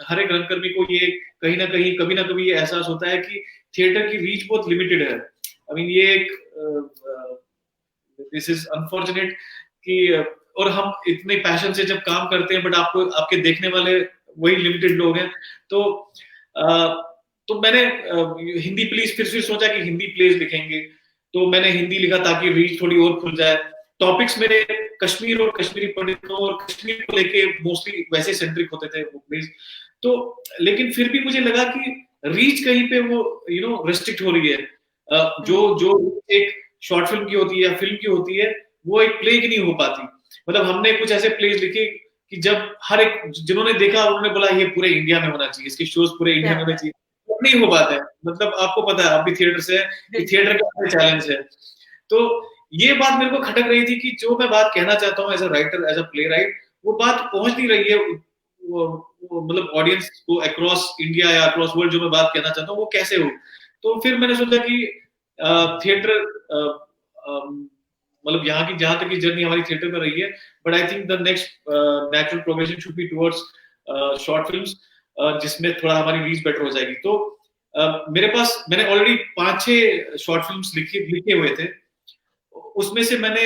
हर एक रंगकर्मी को ये कहीं ना कहीं कभी ना कभी ये एहसास होता है कि थिएटर की रीच बहुत लिमिटेड है। आई मीन ये एक दिस इज अनफॉर्चुनेट कि, और हम इतने पैशन से जब काम करते हैं बट आपके देखने वाले वही लिमिटेड लोग हैं। तो मैंने हिंदी प्लेस फिर सोचा कि हिंदी प्लेस लिखेंगे, तो मैंने हिंदी लिखा ताकि रीच थोड़ी और खुल जाए। टॉपिक्स मेरे कश्मीर और कश्मीरी पंडितों और कश्मीर को लेके मोस्टली वैसे सेंट्रिक होते थे वो प्लेस। तो लेकिन फिर भी मुझे लगा कि रीच कहीं पे वो रेस्ट्रिक्ट हो रही है। जो एक शॉर्ट फिल्म की होती है या फिल्म की होती है, वो एक प्ले की नहीं हो पाती। मतलब हमने कुछ ऐसे प्लेस लिखे कि जब हर एक जिन्होंने देखा उन्होंने बोला ये पूरे इंडिया में होना चाहिए, इसके शोज पूरे इंडिया में होने चाहिए, वो नहीं हो पाता है। मतलब आपको पता है, आप भी थिएटर से है, थिएटर का चैलेंज है। तो ये बात मेरे को खटक रही थी कि जो मैं बात कहना चाहता हूँ as a writer, as a playwright, वो बात पहुंच नहीं रही है मतलब ऑडियंस को अक्रॉस इंडिया या अक्रॉस वर्ल्ड, जो मैं बात कहना चाहता हूँ वो कैसे हो। तो फिर मैंने सोचा कि थिएटर मतलब यहाँ की जहां तक की जर्नी हमारी थिएटर में रही है, but I think the next natural progression should be towards short films, जिसमें थोड़ा हमारी रीच बेटर हो जाएगी। तो मेरे पास मैंने ऑलरेडी 5-6 शॉर्ट फिल्म्स लिखे हुए थे। उसमें से मैंने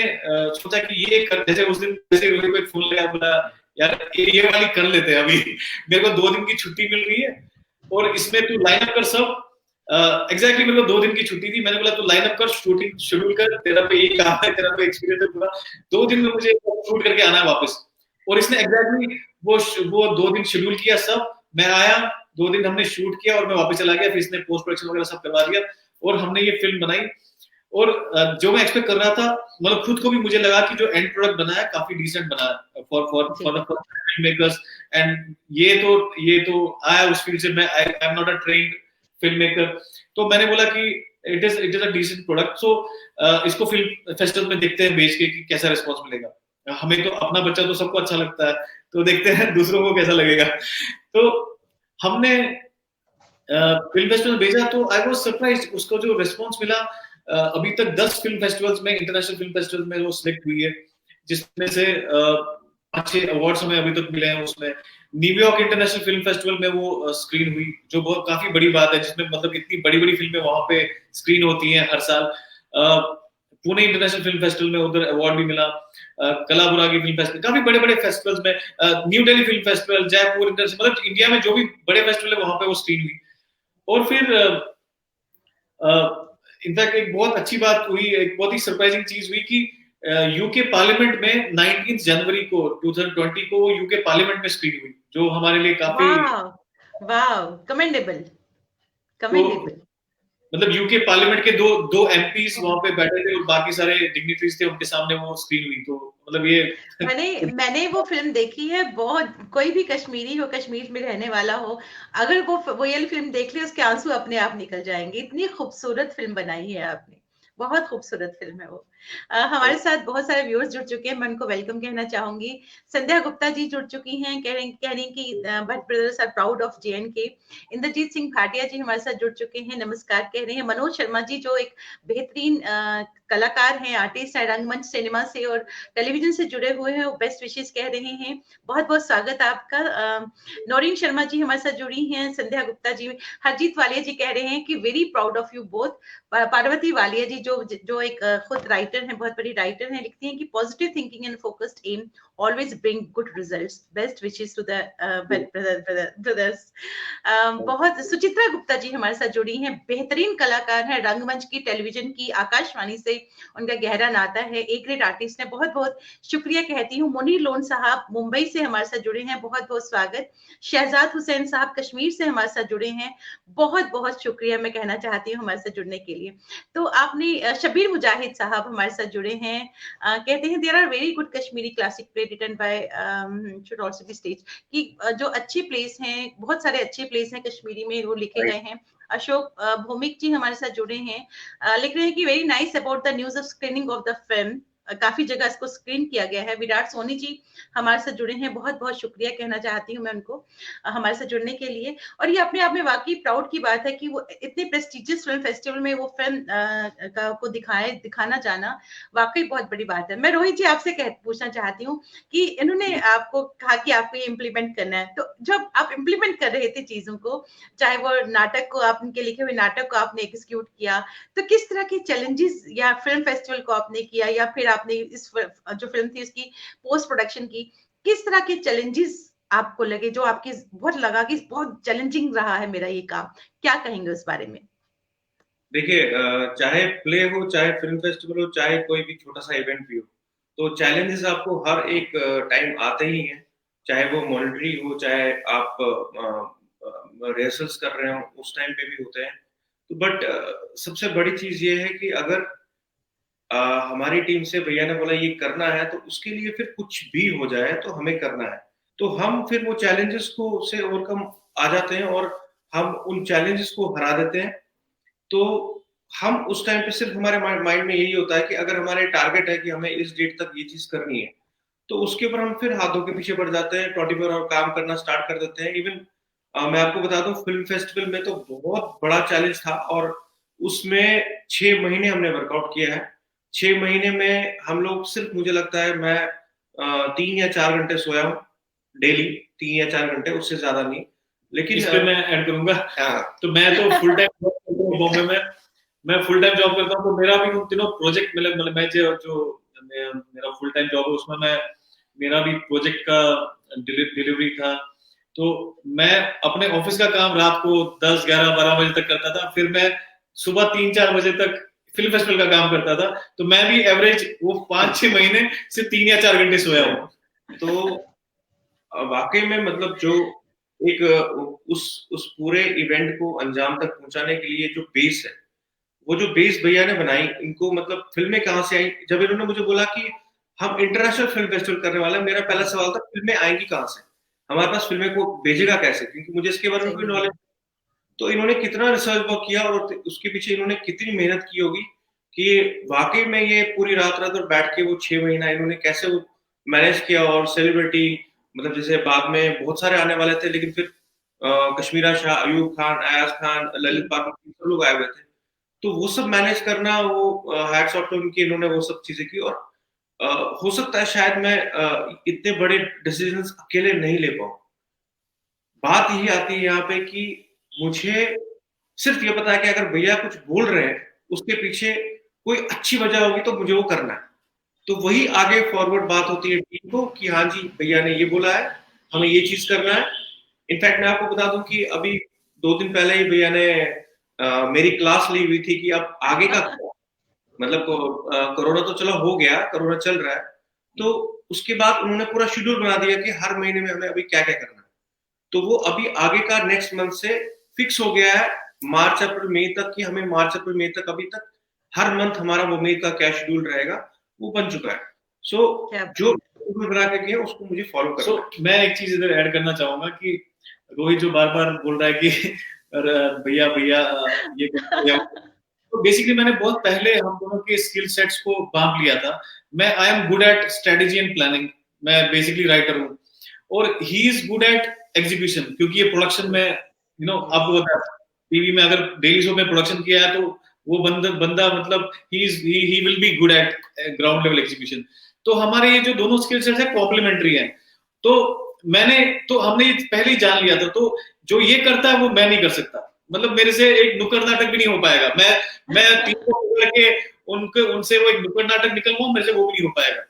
सोचा कि ये कर, जैसे उस दिन जैसे रोहित को फोन लगा, बोला यार ये वाली कर लेते हैं, अभी मेरे को 2 दिन की छुट्टी मिल रही है और इसमें तू लाइन अप कर सब। एग्जैक्टली मेरे को 2 दिन की छुट्टी थी, मैंने बोला तू लाइन अप कर, शूटिंग शेड्यूल कर, तेरा पे यही काम है, तेरा पे एक्सपीरियंस है पूरा, 2 दिन में मुझे शूट करके आना है वापस। और इसने एग्जैक्टली वो 2 दिन शेड्यूल किया सब, मैं आया, 2 दिन हमने शूट किया और मैं वापस चला गया, फिर इसने पोस्ट प्रोडक्शन वगैरह सब करवा दिया और हमने ये फिल्म बनाई। और जो मैं एक्सपेक्ट कर रहा था, मतलब खुद को भी मुझे लगा कि जो एंड प्रोडक्ट बना है काफी डिसेंट बना है for the film makers. And ये तो आया उस फील्ड से, मैं I am not a trained film maker, तो मैंने बोला कि it is a decent product. So इसको फिल्म फेस्टिवल में देखते हैं बेच के कि कैसा रिस्पॉन्स मिलेगा। हमें तो अपना बच्चा तो सबको अच्छा लगता है, तो देखते हैं दूसरों को कैसा लगेगा। तो हमने फिल्म फेस्टिवल भेजा, तो आई वाज सरप्राइज्ड उसको जो रिस्पॉन्स मिला। अभी तक 10 फिल्म फेस्टिवल्स में, इंटरनेशनल फिल्म फेस्टिवल में वो सिलेक्ट हुई है, जिसमें से 5-6 अवार्ड्स हमें अभी तक मिले हैं। उसमें न्यूयॉर्क इंटरनेशनल फिल्म फेस्टिवल में वो स्क्रीन हुई, जो बहुत काफी बड़ी बात है, जिसमें मतलब इतनी बड़ी बड़ी फिल्में वहां पे स्क्रीन होती हैं हर साल। पुणे इंटरनेशनल फिल्म फेस्टिवल में उधर अवार्ड भी मिला। कलाबुरागी फिल्म फेस्टिवल, काफी बड़े बड़े फेस्टिवल्स में, new Delhi film festival, Jaipur international, मतलब इंडिया में जो भी बड़े फेस्टिवल है वहां पे वो स्क्रीन हुई। और फिर इनफैक्ट एक बहुत अच्छी बात हुई, एक बहुत ही सरप्राइजिंग चीज हुई कि यूके पार्लियामेंट में 19 जनवरी को 2020 को वो यूके पार्लियामेंट में स्क्रीन हुई, जो हमारे लिए काफी कमेंडेबल। मतलब यूके पार्लियामेंट के दो एमपीज वहां पे बैठे थे और बाकी सारे डिग्निटरीज थे, उनके सामने वो स्क्रीन हुई। तो मतलब ये मैंने वो फिल्म देखी है। बहुत, कोई भी कश्मीरी हो, कश्मीर में रहने वाला हो, अगर वो ये फिल्म देख ले, उसके आंसू अपने आप निकल जाएंगे। इतनी खूबसूरत फिल्म बनाई है आपने, बहुत खूबसूरत फिल्म है वो। हमारे साथ बहुत सारे व्यूअर्स जुड़ चुके हैं, मैं उनको वेलकम कहना चाहूंगी। संध्या गुप्ता जी जुड़ चुकी हैं, कह रही कि Bhatt brothers are proud of JNK। Inderjit Singh Bhatia ji हमारे साथ जुड़ चुके हैं, नमस्कार कह रहे हैं। मनोज शर्मा जी जो एक बेहतरीन कलाकार हैं, आर्टिस्ट है, रंगमंच सिनेमा से और टेलीविजन से जुड़े हुए हैं, वो बेस्ट विशेष कह रहे हैं। बहुत बहुत स्वागत आपका। नौरीन शर्मा जी हमारे साथ जुड़ी हैं, संध्या गुप्ता जी। हरजीत वालिया जी कह रहे हैं कि very proud of you both. Parvati Walia ji जो एक खुद राइटर हैं, बहुत बड़ी राइटर हैं, लिखती हैं कि positive thinking and focused am always bring good results. Best wishes to the brothers. बहुत। सुचित्रा गुप्ता जी हमारे साथ जुड़ी हैं, बेहतरीन कलाकार हैं, रंगमंच की, टेलीविजन की, आकाशवाणी से उनका गहरा नाता है, एक ग्रेट आर्टिस्ट है। बहुत बहुत शुक्रिया कहती हूँ। मुनीर लोन साहब मुंबई से हमारे साथ जुड़े हैं, बहुत बहुत स्वागत। शहजाद हुसैन साहब कश्मीर से हमारे साथ जुड़े हैं, बहुत बहुत शुक्रिया मैं कहना चाहती हूँ हमारे साथ जुड़ने के लिए। तो आपने शबीर मुजाहिद साहब हमारे साथ जुड़े हैं, कहते हैं there are very good Kashmiri classic play written by should also be stage, कि जो अच्छे प्लेस हैं, बहुत सारे अच्छे प्लेस हैं कश्मीरी में, वो लिखे गए हैं। अशोक भौमिक जी हमारे साथ जुड़े हैं, लिख रहे हैं कि very nice about the news of screening of the film, काफी जगह इसको स्क्रीन किया गया है। विराट सोनी जी हमारे साथ जुड़े हैं, बहुत बहुत शुक्रिया कहना चाहती हूँ मैं उनको हमारे साथ जुड़ने के लिए। और ये अपने आप में वाकई प्राउड की बात है कि वो इतने प्रेस्टिजियस फिल्म फेस्टिवल में वो फिल्म को दिखाना जाना वाकई बहुत बड़ी बात है। मैं रोहित जी आपसे पूछना चाहती हूँ कि इन्होंने आपको कहा कि आपको ये इम्प्लीमेंट करना है, तो जब आप इम्प्लीमेंट कर रहे थे चीजों को, चाहे वो नाटक को, आपके लिखे हुए नाटक को आपने एग्जीक्यूट किया, तो किस तरह के चैलेंजेस या फिल्म फेस्टिवल को आपने किया, या फिर आपने इस जो फिल्म थी उसकी पोस्ट प्रोडक्शन की, किस तरह के चैलेंजेस आपको लगे, जो आपके बहुत लगा कि बहुत चैलेंजिंग रहा है मेरा ये काम, क्या कहेंगे उस बारे में? देखिए, चाहे प्ले हो, चाहे फिल्म फेस्टिवल हो, चाहे कोई भी छोटा सा इवेंट भी हो, तो चैलेंजेस आपको हर एक टाइम आते ही हैं। चाहे वो मॉनिटरी हो, चाहे आप रिहर्सल्स कर रहे हो, उस टाइम पे भी होते हैं। तो बट सबसे बड़ी चीज ये है कि अगर हमारी टीम से भैया ने बोला ये करना है, तो उसके लिए फिर कुछ भी हो जाए तो हमें करना है। तो हम फिर वो चैलेंजेस को से ओवरकम आ जाते हैं और हम उन चैलेंजेस को हरा देते हैं। तो हम उस टाइम पे सिर्फ हमारे माइंड में यही होता है कि अगर हमारे टारगेट है कि हमें इस डेट तक ये चीज करनी है, तो उसके ऊपर हम फिर हाथों के पीछे पड़ जाते हैं, 24 आवर काम करना स्टार्ट कर देते हैं। इवन मैं आपको बता दूं, फिल्म फेस्टिवल में तो बहुत बड़ा चैलेंज था, और उसमें 6 महीने हमने वर्कआउट किया है। 6 महीने में हम लोग सिर्फ, मुझे लगता है मैं 3 या 4 घंटे सोया हूँ डेली, 3 या 4 घंटे, उससे ज्यादा नहीं। लेकिन इस पे मैं ऐड करूंगा। हाँ, तो मैं तो फुल टाइम जॉब करता हूँ बॉम्बे में, मैं फुल टाइम जॉब करता हूँ, तो मेरा भी उन तीनों प्रोजेक्ट मतलब मैं जो मेरा फुल टाइम जॉब है उसमें मैं मेरा भी प्रोजेक्ट का डिलीवरी था। तो मैं अपने ऑफिस का काम रात को 10, 11, 12 बजे तक करता था, फिर मैं सुबह 3, 4 बजे तक फिल्म फेस्टिवल का काम करता था। तो मैं भी एवरेज वो 5-6 महीने सिर्फ 3 या 4 घंटे सोया हूँ। तो वाकई में मतलब जो एक उस पूरे इवेंट को अंजाम तक पहुंचाने के लिए जो बेस है, वो जो बेस भैया ने बनाई, इनको मतलब फिल्में कहाँ से आई। जब इन्होंने मुझे बोला कि हम इंटरनेशनल फिल्म फेस्टिवल करने वाले हैं, मेरा पहला सवाल था फिल्में आएंगी कहाँ से, हमारे पास फिल्में को भेजेगा कैसे, क्योंकि मुझे इसके बारे में कोई नॉलेज। तो इन्होंने कितना रिसर्च वर्क किया और उसके पीछे इन्होंने कितनी मेहनत की होगी कि वाकई में ये पूरी रात रात और बैठ के वो 6 महीना इन्होंने कैसे वो मैनेज किया। और सेलिब्रिटी मतलब जैसे बाद में बहुत सारे आने वाले थे, लेकिन फिर कश्मीरा शाह, अयूब खान, अयाज खान, ललित पार्वती, सब लोग आए हुए थे। तो वो सब मैनेज करना, वो हैट्स ऑफ टू उनकी, इन्होंने वो सब चीजें की। और हो सकता है शायद मैं इतने बड़े डिसीजंस अकेले नहीं ले पाऊं। बात यही आती है यहाँ पे कि मुझे सिर्फ ये पता है कि अगर भैया कुछ बोल रहे हैं, उसके पीछे कोई अच्छी वजह होगी, तो मुझे वो करना है। तो वही आगे फॉरवर्ड बात होती है टीम को कि हाँ जी भैया ने ये बोला है, हमें ये चीज करना है। इनफैक्ट मैं आपको बता दूं कि अभी 2 दिन पहले ही भैया ने मेरी क्लास ली हुई थी कि अब आगे का मतलब कोरोना तो चलो हो गया, कोरोना चल रहा है, तो उसके बाद उन्होंने पूरा शेड्यूल बना दिया कि हर महीने में हमें अभी क्या क्या करना है। तो वो अभी आगे का नेक्स्ट मंथ से फिक्स हो गया है, मार्च अप्रैल मई तक, कि हमें मार्च अप्रैल मई तक अभी तक हर मंथ हमारा वो मई का क्या शेड्यूल रहेगा, वो बन चुका है। सो जो बना के गया उसको मुझे फॉलो करना है। मैं एक चीज इधर ऐड करना चाहूंगा कि रोहित जो बार बार बोल रहा है कि भैया भैया ये तो बेसिकली मैंने बहुत पहले हम दोनों के स्किल सेट्स को बांट लिया था। मैं I am good at strategy and planning, मैं बेसिकली राइटर हूँ, और he is good at execution, क्योंकि ये प्रोडक्शन में आपको पता है टीवी में अगर डेली शो में प्रोडक्शन किया है तो वो बंदा मतलब he will be good at ground level execution. तो हमारे ये जो दोनों स्किल सेट्स है कॉम्प्लीमेंट्री है। तो हमने पहले ही जान लिया था, तो जो ये करता है वो मैं नहीं कर सकता। मतलब मेरे से एक नुक्कड़ नाटक भी नहीं हो पाएगा। मैं टीम को करके उनसे वो एक नुक्कड़ नाटक निकलवाऊं, मेरे से वो भी नहीं हो पाएगा।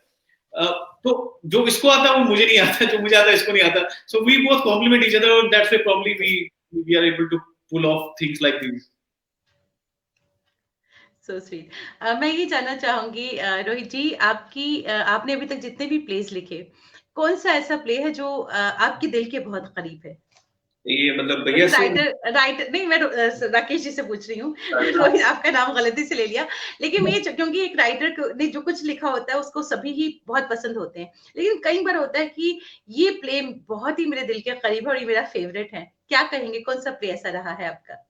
तो जो इसको आता है वो मुझे नहीं आता, जो मुझे आता है इसको नहीं आता। So we both complement each other, और that's why probably we are able to pull off things like this. So sweet. मैं ये जानना चाहूंगी रोहित जी, आपने अभी तक जितने भी प्लेस लिखे, कौन सा ऐसा प्ले है जो आपके दिल के बहुत करीब है? ये मतलब भैया राइटर नहीं, मैं राकेश जी से पूछ रही हूँ। रोहित आपका नाम गलती से ले लिया, लेकिन मैं क्योंकि एक राइटर ने जो कुछ लिखा होता है उसको सभी ही बहुत पसंद होते हैं, लेकिन कई बार होता है कि ये प्ले बहुत ही मेरे दिल के करीब है और ये मेरा फेवरेट है। क्या कहेंगे, कौन सा प्ले ऐसा रहा है आपका?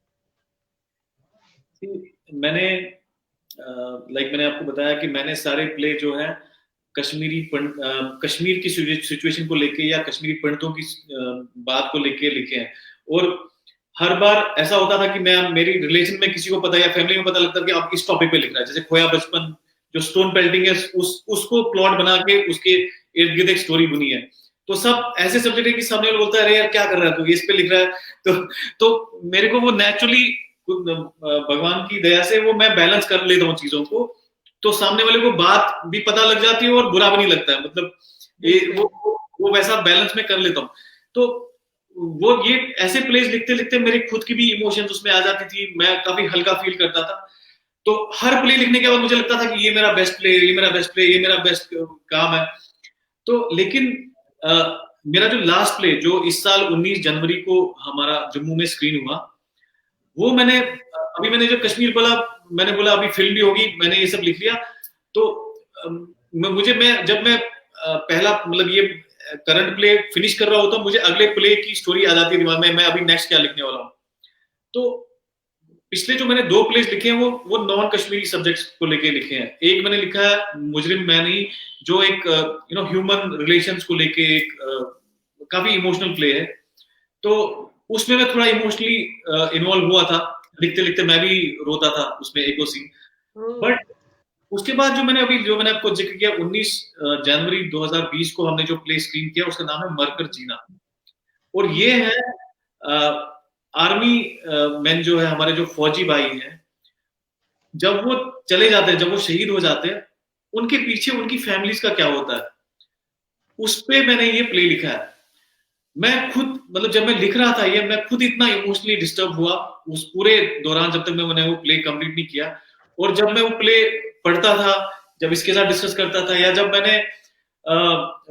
मैंने मैंने आपको बताया कि मैंने सारे प्ले जो है कश्मीर की सिचुएशन को लेके या कश्मीरी पंडितों की बात को लेके लिखे हैं। और हर बार ऐसा होता था कि मेरी रिलेशन में किसी को पता या फैमिली में पता लगता कि आप इस टॉपिक पे लिख रहा है। जैसे खोया बचपन, जो स्टोन पेल्टिंग है, उसको प्लॉट बना के उसके इर्द गिर्द एक स्टोरी बुनी है। तो सब ऐसे सब्जेक्ट है कि सामने वाला बोलता है अरे यार क्या कर रहा है तू, इस पे लिख रहा है। तो मेरे को वो नेचुरली भगवान की दया से वो मैं बैलेंस कर लेता हूँ चीजों को, तो सामने वाले को बात भी पता लग जाती है और बुरा भी नहीं लगता है। मतलब ये वो वैसा बैलेंस में कर लेता हूँ। तो वो ये ऐसे प्लेस लिखते लिखते मेरे खुद की भी इमोशंस उसमें आ जाती थी, मैं काफी हल्का फील करता था। तो हर प्ले लिखने के बाद मुझे लगता था कि ये मेरा बेस्ट प्ले, ये मेरा बेस्ट प्ले, ये मेरा बेस्ट काम है। तो लेकिन मेरा जो लास्ट प्ले जो इस साल 19 जनवरी को हमारा जम्मू में स्क्रीन हुआ, वो मैंने जो कश्मीर बोला, मैंने बोला अभी फिल्म भी होगी, मैंने ये सब लिख लिया। तो जब मैं पहला मतलब ये करंट प्ले फिनिश कर रहा होता, मुझे अगले प्ले की स्टोरी आ जाती है दिमाग में, मैं अभी नेक्स्ट क्या लिखने वाला हूँ। तो पिछले जो मैंने 2 प्लेस लिखे हैं वो नॉन कश्मीरी सब्जेक्ट्स को लेके लिखे हैं। एक मैंने लिखा है मुजरिम मैनी, जो एक ह्यूमन रिलेशंस को लेके एक काफी इमोशनल प्ले है। तो उसमें मैं थोड़ा इमोशनली इन्वॉल्व हुआ था, लिखते लिखते मैं भी रोता था उसमें एक दो सीन। बट उसके बाद जो मैंने आपको जिक्र किया 19 जनवरी 2020 को हमने जो प्ले स्क्रीन किया उसका नाम है मरकर जीना। और ये है आर्मी मैन जो है, हमारे जो फौजी भाई हैं, जब वो चले जाते हैं, जब वो शहीद हो जाते हैं, उनके पीछे उनकी फैमिलीज का क्या होता है, उस पे मैंने ये प्ले लिखा है। मैं खुद मतलब जब मैं लिख रहा था ये, मैं खुद इतना इमोशनली डिस्टर्ब हुआ उस पूरे दौरान जब तक मैंने वो प्ले कंप्लीट नहीं किया। और जब मैं वो प्ले पढ़ता था, जब इसके साथ डिस्कस करता था, या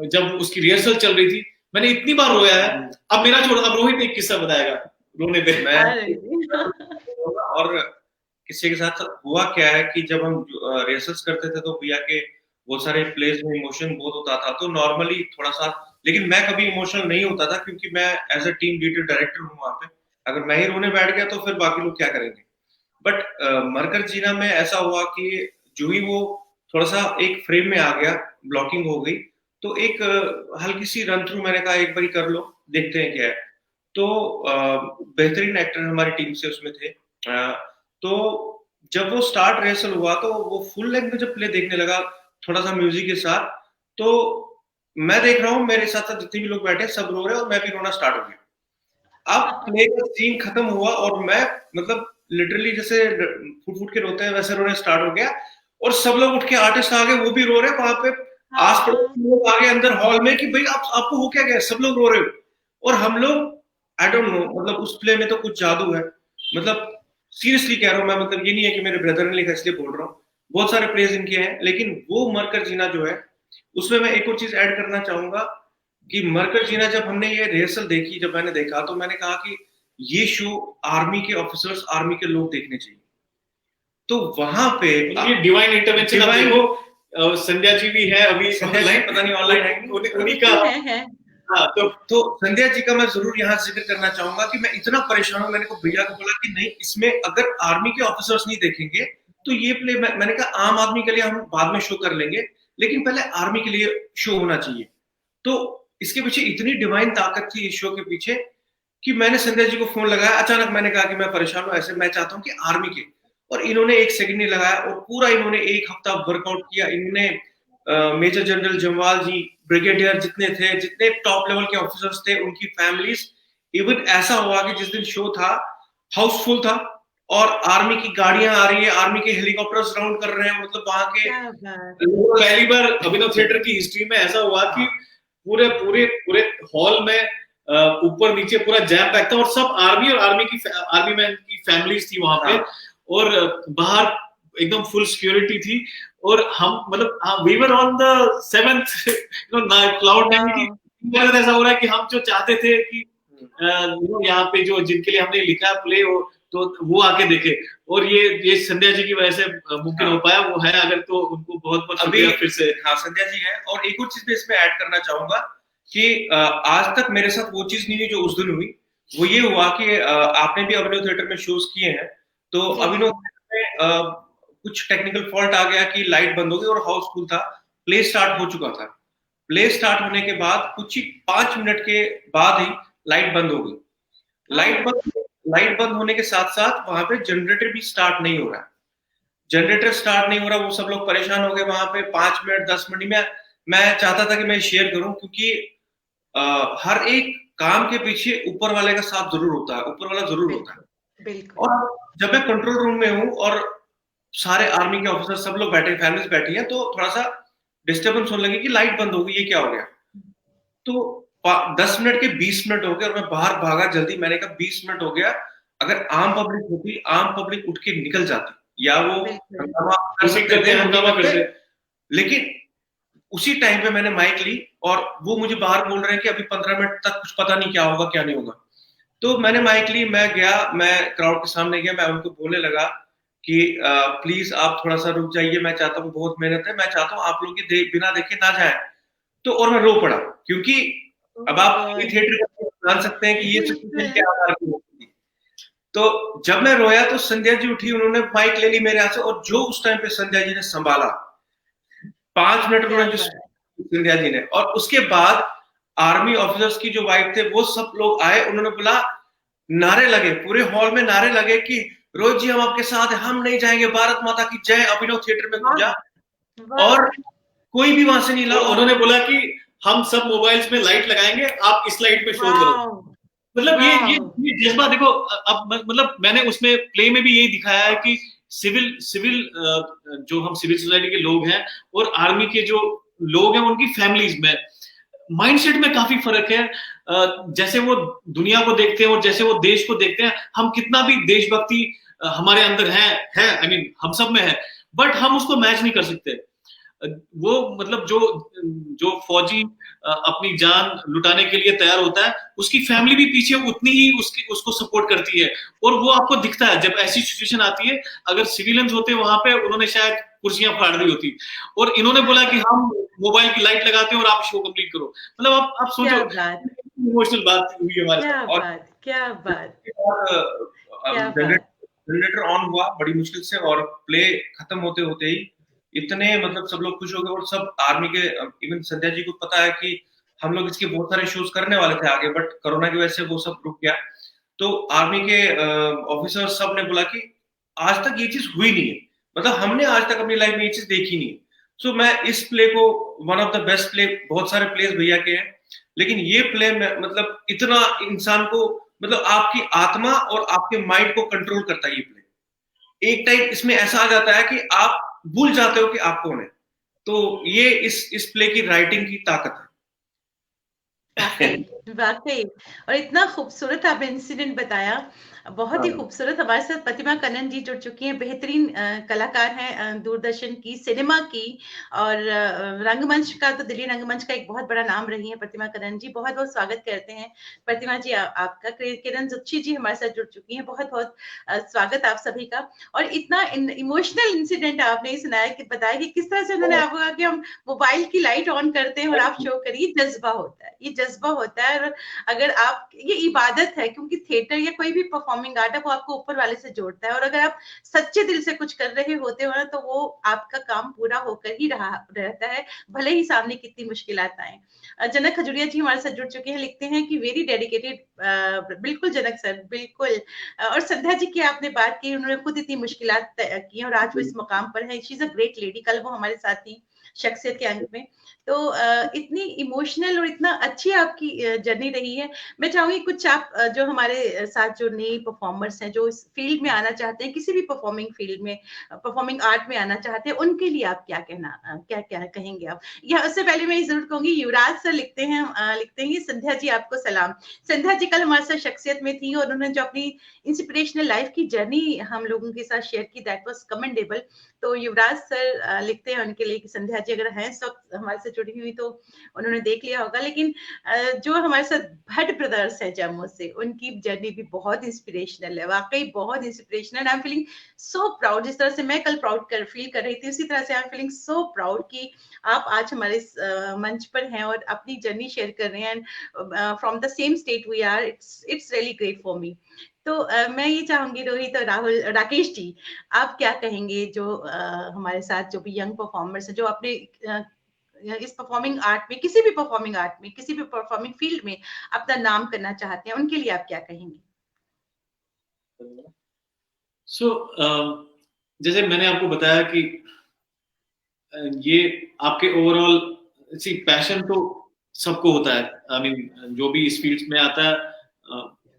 जब उसकी रिहर्सल चल रही थी, मैंने इतनी बार रोया है। अब मेरा छोड़, अब रोहित एक किस्सा बताएगा रोने पे। और किसी के साथ हुआ क्या है कि जब हम रिहर्सल्स करते थे तो भैया के बहुत सारे प्लेस में इमोशन बहुत होता था, तो नॉर्मली थोड़ा सा, लेकिन मैं कभी इमोशनल नहीं होता था क्योंकि मैं as a team leader director हूँ वहां पे। अगर मैं ही रोने बैठ गया तो फिर बाकी लोग क्या करेंगे। बट मरकर जीना में ऐसा हुआ कि जो ही वो थोड़ा सा एक फ्रेम में आ गया, ब्लॉकिंग हो गई, तो एक हल्की सी रन थ्रू मैंने कहा एक बार कर लो, देखते हैं क्या है। तो बेहतरीन एक्टर हमारी टीम से उसमें थे। तो जब वो स्टार्ट रिहर्सल हुआ तो वो फुल लेंथ में जब प्ले देखने लगा थोड़ा सा म्यूजिक के साथ, तो मैं देख रहा हूँ मेरे साथ साथ जितने भी लोग बैठे सब रो रहे हैं और मैं भी रोना स्टार्ट हो गया। अब प्ले का सीन खत्म हुआ और मैं मतलब लिटरली जैसे फुट फुट के रोते हैं वैसे रोने स्टार्ट हो गया। और सब लोग उठ के, आर्टिस्ट आ गए, वो भी रो रहे हैं वहां पे। आस पड़ोस लोग आ गए अंदर हॉल में कि भाई आपको हो क्या गया, सब लोग रो रहे हो। और हम लोग आई डोंट नो, मतलब उस प्ले में तो कुछ जादू है। मतलब सीरियसली कह रहा हूँ मैं, मतलब ये नहीं है कि मेरे ब्रदर ने लिखा इसलिए बोल रहा हूँ, बहुत सारे प्लेज इनके हैं, लेकिन वो मरकर जीना जो है उसमें मैं एक और चीज ऐड करना चाहूंगा कि मरकर जीना जब हमने ये रिहर्सल देखी, जब मैंने देखा तो मैंने कहा कि ये शो आर्मी के ऑफिसर्स, आर्मी के लोग देखने चाहिए। तो वहां पे ये डिवाइन इंटरवेंशन, वो संध्या जी भी है अभी ऑनलाइन, पता नहीं ऑनलाइन है उन्हीं का है। हाँ, तो संध्या जी का मैं जरूर यहाँ जिक्र करना चाहूंगा कि मैं इतना परेशान हूँ। मैंने को भैया को बोला कि नहीं, इसमें अगर आर्मी के ऑफिसर्स नहीं देखेंगे तो ये प्ले, मैंने कहा आम आदमी के लिए हम बाद में शो कर लेंगे, लेकिन पहले आर्मी के लिए शो होना चाहिए। तो इसके पीछे इतनी डिवाइन ताकत थी इस शो के पीछे कि मैंने संध्या जी को फोन लगाया अचानक। मैंने कहा कि मैं परेशान हूँ, ऐसे मैं चाहता हूँ कि आर्मी के, और इन्होंने एक सेकंड नहीं लगाया और पूरा इन्होंने एक हफ्ता वर्कआउट किया। इन्होंने मेजर जनरल जमवाल जी, ब्रिगेडियर जितने थे, जितने टॉप लेवल के ऑफिसर्स थे, उनकी फैमिलीज, इवन ऐसा हुआ कि जिस दिन शो था हाउसफुल था और आर्मी की गाड़ियां आ रही है, आर्मी के हेलीकॉप्टर्स राउंड कर रहे हैं, मतलब वहां के पहली बार अभिनव थिएटर की हिस्ट्री में ऐसा हुआ कि पूरे पूरे पूरे हॉल में ऊपर नीचे पूरा जैम पैक था और सब आर्मी और आर्मी मैन की फैमिलीज थी वहां पे। और बाहर एकदम फुल सिक्योरिटी थी और हम मतलब we were on the 7th cloud nine. ऐसा हो रहा है कि हम जो चाहते थे कि यहाँ पे जो जिनके लिए हमने लिखा प्ले हो तो वो आके देखे, और ये संध्या जी की वजह से मुमकिन हो पाया। वो है अगर, तो उनको बहुत बहुत शुक्रिया फिर से। हाँ, संध्या जी है। और एक और चीज मैं इसमें ऐड करना चाहूंगा कि आज तक मेरे साथ वो चीज नहीं हुई जो उस दिन हुई। वो ये हुआ कि आपने भी अभिनव थिएटर में शोज किए हैं, तो अभिनव थिएटर में कुछ टेक्निकल फॉल्ट आ गया कि लाइट बंद हो गई और हाउसफुल था, प्ले स्टार्ट हो चुका था। प्ले स्टार्ट होने के बाद कुछ ही 5 मिनट के बाद ही लाइट बंद हो गई। लाइट बंद होने के साथ साथ वहां पे जनरेटर भी स्टार्ट नहीं हो रहा है। जनरेटर स्टार्ट नहीं हो रहा, वो सब लोग परेशान हो गए वहां पे 5 मिनट 10 मिनट में। मैं चाहता था कि मैं शेयर करूं क्योंकि हर एक काम के पीछे ऊपर वाले का साथ जरूर होता है, ऊपर वाला जरूर होता है। और जब मैं कंट्रोल रूम में हूं और सारे आर्मी के ऑफिसर सब लोग बैठे, फैमिलीज बैठी हैं, तो थोड़ा सा डिस्टर्बेंस होने लगी कि लाइट बंद हो गई, ये क्या हो गया। तो 10 मिनट के 20 मिनट हो गए और मैं बाहर भागा जल्दी। मैंने कहा 20 मिनट हो गया, अगर आम पब्लिक होती, आम पब्लिक उठ के निकल जाती या वो हंगामा करते, लेकिन उसी टाइम पे मैंने माइक ली और वो मुझे बाहर बोल रहे हैं कि अभी 15 मिनट तक कुछ पता नहीं क्या होगा क्या नहीं होगा। तो मैंने माइक ली, मैं गया, मैं क्राउड के सामने गया, मैं उनको बोलने लगा कि प्लीज आप थोड़ा सा रुक जाइए, मैं चाहता हूँ, बहुत मेहनत है, मैं चाहता हूँ आप लोग बिना देखे ना जाए। तो और मैं रो पड़ा क्योंकि अब आप थिएटर जान सकते हैं कि ये सिचुएशन क्या होती है। तो जब मैं रोया तो संध्या जी उठी, उन्होंने माइक ले ली मेरे हाथ से, और जो उस टाइम पे संध्या जी ने संभाला, 5 मिनट उन्होंने जो संध्या जी ने, और उसके बाद आर्मी ऑफिसर्स की जो वाइफ थे वो सब लोग आए, उन्होंने बोला, नारे लगे, पूरे हॉल में नारे लगे कि रोहित जी हम आपके साथ हैं, हम नहीं जाएंगे, भारत माता की जय, अभिनव थिएटर में गूंजा। और कोई भी वहां से नहीं ला। उन्होंने बोला कि हम सब मोबाइल्स में लाइट लगाएंगे, आप इस लाइट में शो करो। मतलब ये जज्बा देखो, अब मतलब मैंने उसमें प्ले में भी यही दिखाया है कि सिविल जो हम सिविल सोसाइटी के लोग हैं और आर्मी के जो लोग हैं, उनकी फैमिलीज में माइंडसेट में काफी फर्क है। जैसे वो दुनिया को देखते हैं और जैसे वो देश को देखते हैं, हम कितना भी देशभक्ति हमारे अंदर है आई मीन हम सब में है, बट हम उसको मैच नहीं कर सकते। वो मतलब जो फौजी अपनी जान लुटाने के लिए तैयार होता है, उसकी फैमिली भी पीछे उतनी ही उसको सपोर्ट करती है, और वो आपको दिखता है जब ऐसी सिचुएशन आती है। अगर सिविलियंस होते वहां पे, उन्होंने शायद कुर्सियां फाड़ दी होती, और इन्होंने बोला कि हम मोबाइल की लाइट लगाते हैं और आप शो कंप्लीट करो। मतलब आप सोचो, इमोशनल बात हुई हमारे साथ। क्या बात जनरेटर ऑन हुआ बड़ी मुश्किल से, और प्ले खत्म होते होते ही इतने मतलब सब लोग खुश हो गए, और सब आर्मी के, इवन संध्या जी को पता है कि हम लोग इसके बहुत सारे शोज करने वाले थे आगे, बट कोरोना की वजह से वो सब रुक गया। तो आर्मी के ऑफिसर सब ने बोला कि आज तक ये चीज हुई नहीं है, मतलब हमने आज तक अपनी लाइफ में ये चीज देखी नहीं। सो मैं इस प्ले को one of the best play, बहुत सारे प्लेस भैया के हैं, लेकिन ये प्ले में मतलब इतना इंसान को, मतलब आपकी आत्मा और आपके माइंड को कंट्रोल करता है ये प्ले। एक टाइम इसमें ऐसा आ जाता है कि आप भूल जाते हो कि आप कौन है। तो ये इस प्ले की राइटिंग की ताकत है। वाकई, और इतना खूबसूरत आपने इंसिडेंट बताया, बहुत ही खूबसूरत। हमारे साथ प्रतिमा कन्नन जी जुड़ चुकी हैं, बेहतरीन कलाकार हैं दूरदर्शन की, सिनेमा की, और रंगमंच का तो दिल्ली रंगमंच का एक बहुत बड़ा नाम रही है प्रतिमा कन्नन जी। बहुत बहुत स्वागत करते हैं प्रतिमा जी आपका। किरण जुक्शी जी हमारे साथ जुड़ चुकी हैं, बहुत बहुत स्वागत आप सभी का। और इतना इमोशनल इंसिडेंट आपने सुनाया कि बताया कि किस तरह से उन्होंने आपको कहा कि हम मोबाइल की लाइट ऑन करते हैं और आप शो करिए। जज्बा होता है, ये जज्बा होता है। और अगर आप, ये इबादत है, क्योंकि थिएटर या कोई भी परफॉर्मिंग आर्ट है वो आपको ऊपर वाले से जोड़ता है, और अगर आप सच्चे दिल से कुछ कर रहे होते हो ना, तो वो आपका काम पूरा होकर ही रहता है, भले ही सामने कितनी मुश्किलात आए। जनक खजुरिया जी हमारे साथ जुड़ चुके हैं, लिखते हैं कि वेरी डेडिकेटेड। बिल्कुल जनक सर, बिल्कुल। और संध्या जी की आपने बात की, उन्होंने खुद इतनी मुश्किलात की और आज वो इस मुकाम पर है। She is a great lady, कल वो हमारे साथ थी शख्सियत के अंक में। तो इतनी इमोशनल और इतना अच्छी आपकी जर्नी रही है। मैं चाहूंगी कुछ आप जो हमारे साथ जो नए परफॉर्मर्स हैं, जो इस फील्ड में आना चाहते हैं, किसी भी परफॉर्मिंग फील्ड में, परफॉर्मिंग आर्ट में आना चाहते हैं, उनके लिए आप क्या कहेंगे आप? या उससे पहले मैं जरूर कहूंगी, युवराज सर लिखते हैं कि संध्या जी आपको सलाम। संध्या जी कल हमारे साथ शख्सियत में थी, और उन्होंने जो अपनी इंस्पिरेशनल लाइफ की जर्नी हम लोगों के साथ शेयर की, दैट वाज कमेंडेबल। तो युवराज सर लिखते हैं उनके लिए कि संध्या जी अगर हैं सब हमारे से जुड़ी हुई तो उन्होंने देख लिया होगा, लेकिन जो हमारे साथ भट्ट ब्रदर्स है जम्मू से, उनकी जर्नी भी बहुत इंस्पिरेशनल है, वाकई बहुत inspirational. I am feeling so proud, जिस तरह से मैं कल फील कर रही थी, उसी तरह से I am feeling so proud कि आप आज हमारे मंच पर हैं और अपनी जर्नी शेयर कर रहे हैं from the same state we are. It's really great for me. तो मैं ये चाहूंगी रोहित और राकेश जी, आप क्या कहेंगे जो हमारे साथ जो भी यंग परफॉर्मर्स हैं, जो अपने इस परफॉर्मिंग आर्ट में, किसी भी परफॉर्मिंग आर्ट में, किसी भी परफॉर्मिंग फील्ड में अपना नाम करना चाहते हैं, उनके लिए आप क्या कहेंगे? जैसे मैंने आपको बताया कि ये आपके ओवरऑल पैशन तो सबको होता है। आई मीन जो भी इस फील्ड में आता है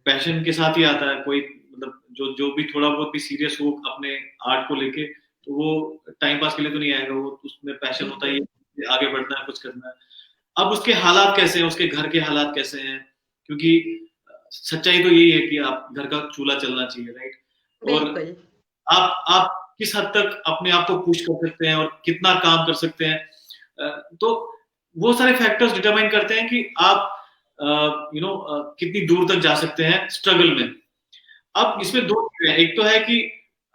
पैशन के साथ ही आता है। कोई मतलब जो भी थोड़ा बहुत भी सीरियस हो अपने आर्ट को लेके, तो वो टाइम पास के लिए तो नहीं आएगा, वो उसमें पैशन होता है, आगे बढ़ना है, कुछ करना है। अब उसके हालात कैसे हैं, उसके घर के हालात कैसे हैं, क्योंकि सच्चाई तो यही है कि आप घर का चूल्हा चलना चाहिए, राइट। और आप किस हद तक अपने आप को पुश कर सकते हैं और कितना काम कर सकते हैं, तो वो सारे फैक्टर्स डिटरमाइन करते हैं कि आप कितनी दूर तक जा सकते हैं स्ट्रगल में। अब इसमें दो चीजें हैं, एक तो है कि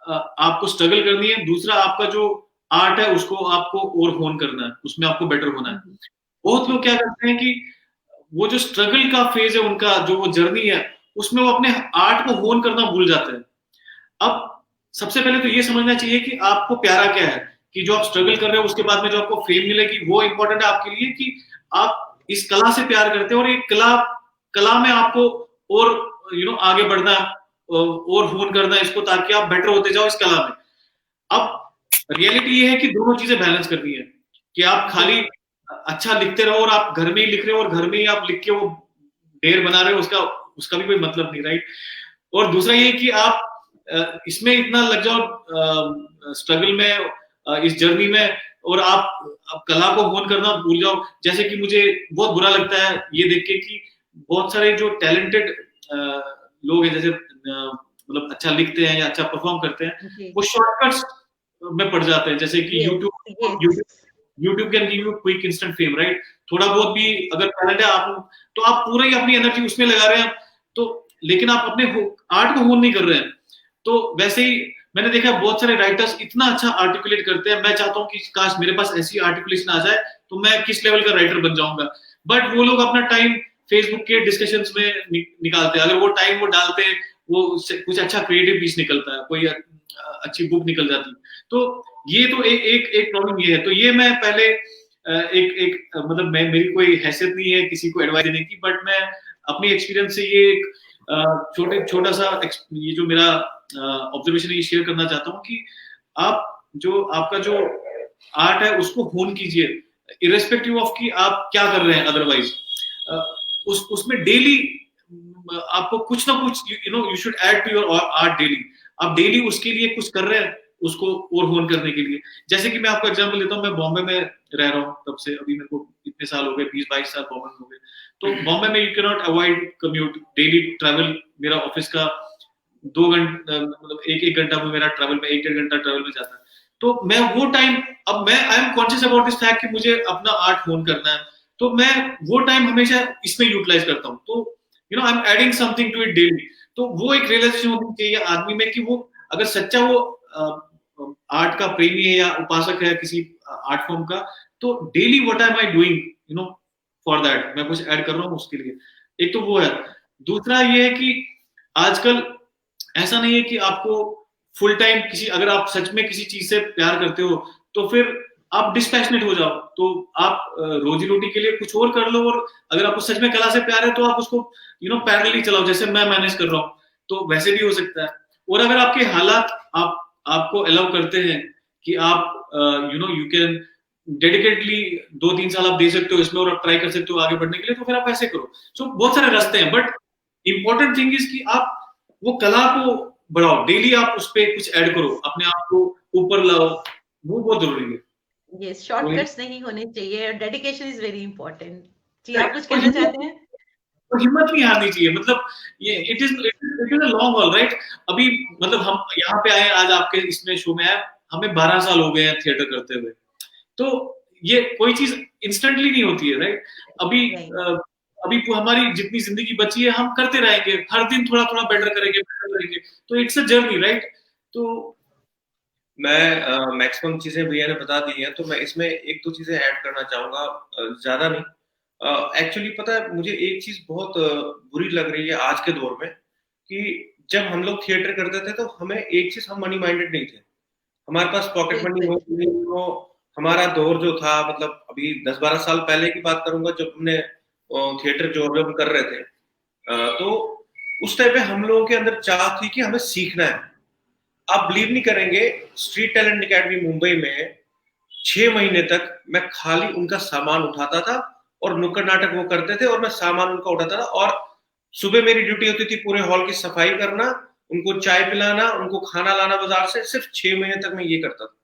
आपको स्ट्रगल करनी है, दूसरा आपका जो आर्ट है उसको आपको और होन करना है, उसमें आपको बेटर होना है। बहुत लोग क्या करते हैं कि वो जो स्ट्रगल का फेज है उनका, जो वो जर्नी है, उसमें वो अपने आर्ट को होन करना भूल जाते हैं। अब सबसे पहले तो ये समझना चाहिए कि आपको प्यारा क्या है, कि जो आप स्ट्रगल कर रहे हो उसके बाद में जो आपको फेम मिलेगी वो इंपॉर्टेंट है आपके लिए, कि आप इस कला से प्यार करते हो और ये कला में आपको और आगे बढ़ना और होन करना इसको, ताकि आप बेटर होते जाओ इस कला में। अब रियलिटी ये है कि दोनों चीजें बैलेंस करनी है, कि आप खाली अच्छा लिखते रहो और आप घर में ही लिख रहे हो और घर में ही आप लिख के वो ढेर बना रहे हो, उसका भी कोई मतलब नहीं, राइट। और दूसरा ये कि आप इसमें इतना लग जाओ स्ट्रगल में, इस जर्नी में, और आप कला को होन करना भूल जाओ। जैसे कि मुझे बहुत बुरा लगता है ये देख के कि बहुत सारे जो टैलेंटेड लोग हैं, जैसे मतलब अच्छा लिखते हैं या अच्छा परफॉर्म करते हैं, वो शॉर्टकट्स में पड़ जाते हैं। जैसे कि YouTube can give you quick instant fame, right. थोड़ा बहुत भी अगर टैलेंट है आप, तो आप पूरा ही अपनी एनर्जी उसमें लगा रहे हैं, तो लेकिन आप अपने आर्ट को होन नहीं कर रहे हैं। तो वैसे ही मैंने देखा बहुत सारे राइटर्स इतना अच्छा आर्टिकुलेट करते हैं, मैं चाहता हूँ कि काश मेरे पास ऐसी आर्टिकुलेशन आ जाए तो मैं किस लेवल का राइटर बन जाऊंगा। बट वो लोग अपना टाइम फेसबुक के डिस्कशंस में निकालते हैं। अगर वो टाइम वो डालते हैं, वो कुछ अच्छा क्रिएटिव पीस निकलता है, कोई अच्छी बुक निकल जाती है। तो ये तो एक प्रॉब्लम ये है। तो ये मैं पहले एक मतलब मेरी कोई हैसियत नहीं है किसी को एडवाइस देने की, बट मैं अपनी एक्सपीरियंस से ये एक छोटा सा ये जो मेरा ऑब्जर्वेशन है ये शेयर करना चाहता हूँ कि आपका जो आर्ट है उसको होन कीजिए, इरेस्पेक्टिव ऑफ कि आप क्या कर रहे हैं। अदरवाइज उसमें डेली आपको कुछ ना कुछ you should add to your art daily. आप डेली उसके लिए कुछ कर रहे हैं, उसको और होन करने के लिए। जैसे कि मैं आपको एग्जांपल देता हूँ, मैं बॉम्बे में रह रहा हूँ तब से, अभी मेरे को इतने साल हो गए, 20-22 साल बॉम्बे में हो गए। तो बॉम्बे में you can not avoid commute, daily travel. मेरा ऑफिस का 2 घंटे मतलब एक घंटा में मेरा ट्रैवल में 1-1.5 घंटा ट्रैवल में जाता है। तो मैं वो टाइम, अब मैं I am conscious about this fact कि मुझे अपना आर्ट होन करना है, तो मैं वो टाइम हमेशा इसमें यूटिलाइज करता हूँ। तो I am adding something to it daily. तो वो एक रियलाइजेशन होनी चाहिए आदमी में कि वो अगर सच्चा वो आर्ट का प्रेमी है या उपासक है किसी आर्ट फॉर्म का, तो daily what am I doing for that, मैं कुछ ऐड कर रहा हूँ उसके लिए। एक तो वो है। दूसरा ये है कि आजकल ऐसा नहीं है कि आपको फुल टाइम अगर आप सच में किसी चीज से प्यार करते हो तो फिर आप डिस्पैशनेट हो जाओ, तो आप रोजी रोटी के लिए कुछ और कर लो। और अगर आपको सच में कला से प्यार है तो आप उसको पैरेलली चलाओ, जैसे मैं मैनेज कर रहा हूँ, तो वैसे भी हो सकता है। और अगर आपके हालात आपको अलाउ करते हैं कि आप यू कैन डेडिकेटली 2-3 साल आप दे सकते हो इसमें और आप ट्राई कर सकते हो आगे बढ़ने के लिए, तो फिर आप ऐसे करो। सो बहुत सारे रास्ते हैं, बट इंपॉर्टेंट थिंग इज कि आप वो कला को बढ़ाओ, डेली आप उस पर कुछ ऐड करो, अपने आप को ऊपर लाओ, वो बहुत जरूरी है। ये शॉर्टकट्स नहीं होने चाहिए, डेडिकेशन इज वेरी इंपॉर्टेंट। जी, आप कुछ कहना चाहते हैं? तो हिम्मत नहीं हारनी चाहिए, मतलब ये it is a long haul, right. अभी मतलब हम यहाँ पे आए, आज आपके इसमें शो में आए, हमें 12 साल हो गए हैं थिएटर करते हुए। तो ये कोई चीज इंस्टेंटली नहीं होती है, राइट। अभी हमारी जितनी जिंदगी बची है हम करते रहेंगे, हर दिन थोड़ा थोड़ा बेटर करेंगे, तो इट्स अ जर्नी, राइट। तो मैं मैक्सिमम चीजें भैया ने बता दी हैं, तो मैं इसमें 1-2 चीजें ऐड करना चाहूंगा, ज्यादा नहीं। एक्चुअली पता है मुझे एक चीज बहुत बुरी लग रही है आज के दौर में, कि जब हम लोग थिएटर करते थे तो हमें एक चीज, हम मनी माइंडेड नहीं थे। हमारे पास पॉकेट मनी हो, हमारा दौर जो था, मतलब अभी 10-12 साल पहले की बात करूंगा जब हमने थिएटर जो हम कर रहे थे, तो उस टाइम पे हम लोगों के अंदर चाह थी कि हमें सीखना है। आप बिलीव नहीं करेंगे, स्ट्रीट टैलेंट एकेडमी मुंबई में 6 महीने तक मैं खाली उनका सामान उठाता था और नुक्कड़ नाटक वो करते थे और मैं सामान उनका उठाता था। और सुबह मेरी ड्यूटी होती थी पूरे हॉल की सफाई करना, उनको चाय पिलाना, उनको खाना लाना बाजार से। सिर्फ 6 महीने तक मैं ये करता था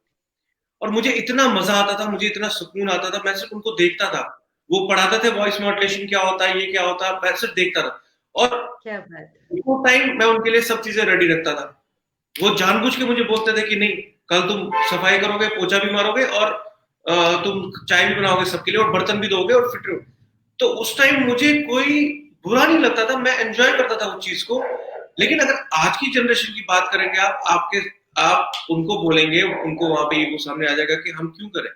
और मुझे इतना मजा आता था, मुझे इतना सुकून आता था। मैं सिर्फ उनको देखता था, वो पढ़ाते थे वॉइस मॉड्यूलेशन क्या होता है, ये क्या होता है, मैं सिर्फ देखता था। और क्या बात, वो टाइम मैं उनके लिए सब चीजें रेडी रखता था। वो जानबूझ के मुझे बोलते थे कि नहीं, कल तुम सफाई करोगे, पोछा भी मारोगे और तुम चाय भी बनाओगे सबके लिए और बर्तन भी धोगे और फिट रहोगे। तो उस टाइम मुझे कोई बुरा नहीं लगता था, मैं एंजॉय करता था उस चीज को। लेकिन अगर आज की जनरेशन की बात करेंगे आप उनको बोलेंगे, उनको वहां पे वो सामने आ जाएगा कि हम क्यों करें।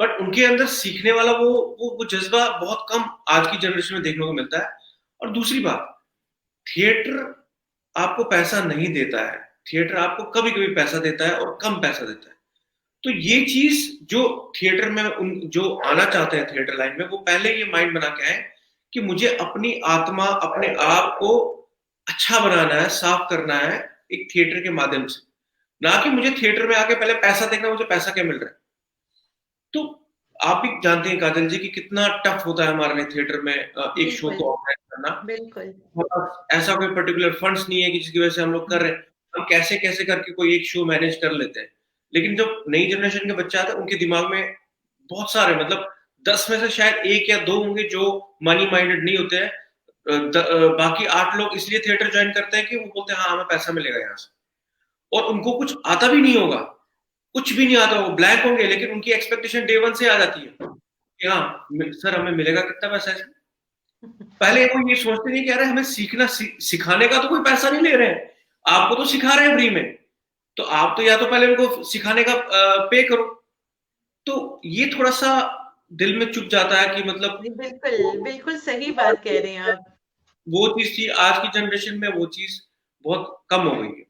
बट उनके अंदर सीखने वाला वो जज्बा बहुत कम आज की जनरेशन में देखने को मिलता है। और दूसरी बात, थिएटर आपको पैसा नहीं देता है, थिएटर आपको कभी कभी पैसा देता है और कम पैसा देता है। तो ये चीज जो थिएटर में जो आना चाहते हैं थिएटर लाइन में, वो पहले ये माइंड बना के आए कि मुझे अपनी आत्मा, अपने आप को अच्छा बनाना है, साफ करना है एक थिएटर के माध्यम से, ना कि मुझे थिएटर में आके पहले पैसा देखना, मुझे पैसा क्या मिल रहा है। तो आप भी जानते हैं काजल जी कि कितना टफ होता है हमारे लिए थिएटर में एक शो को ऑर्गेनाइज करना। बिल्कुल। ऐसा कोई पर्टिकुलर फंड्स नहीं है कि जिसकी वजह से हम लोग कर रहे हैं, हम कैसे कैसे करके कोई एक शो मैनेज कर लेते हैं। लेकिन जब नई जनरेशन के बच्चे आते हैं, उनके दिमाग में बहुत सारे, मतलब 10 में से शायद 1 या 2 होंगे जो मनी माइंडेड नहीं होते हैं। बाकी 8 लोग इसलिए थिएटर ज्वाइन करते हैं कि वो बोलते हैं हाँ हमें पैसा मिलेगा यहाँ से, और उनको कुछ आता भी नहीं होगा, कुछ भी नहीं आता, वो ब्लैंक होंगे, लेकिन उनकी एक्सपेक्टेशन डे 1 से आ जाती है कि हाँ सर हमें मिलेगा कितना पैसा है। पहले वो ये सोचते नहीं कि अरे हमें सिखाने का तो कोई पैसा नहीं ले रहे हैं, आपको तो सिखा रहे हैं फ्री में, तो आप तो या तो पहले उनको सिखाने का पे करो। तो ये थोड़ा सा दिल में चुप जाता है कि मतलब बिल्कुल बिल्कुल सही बात कह रहे हैं आप। वो चीज थी, आज की जनरेशन में वो चीज बहुत कम हो गई है।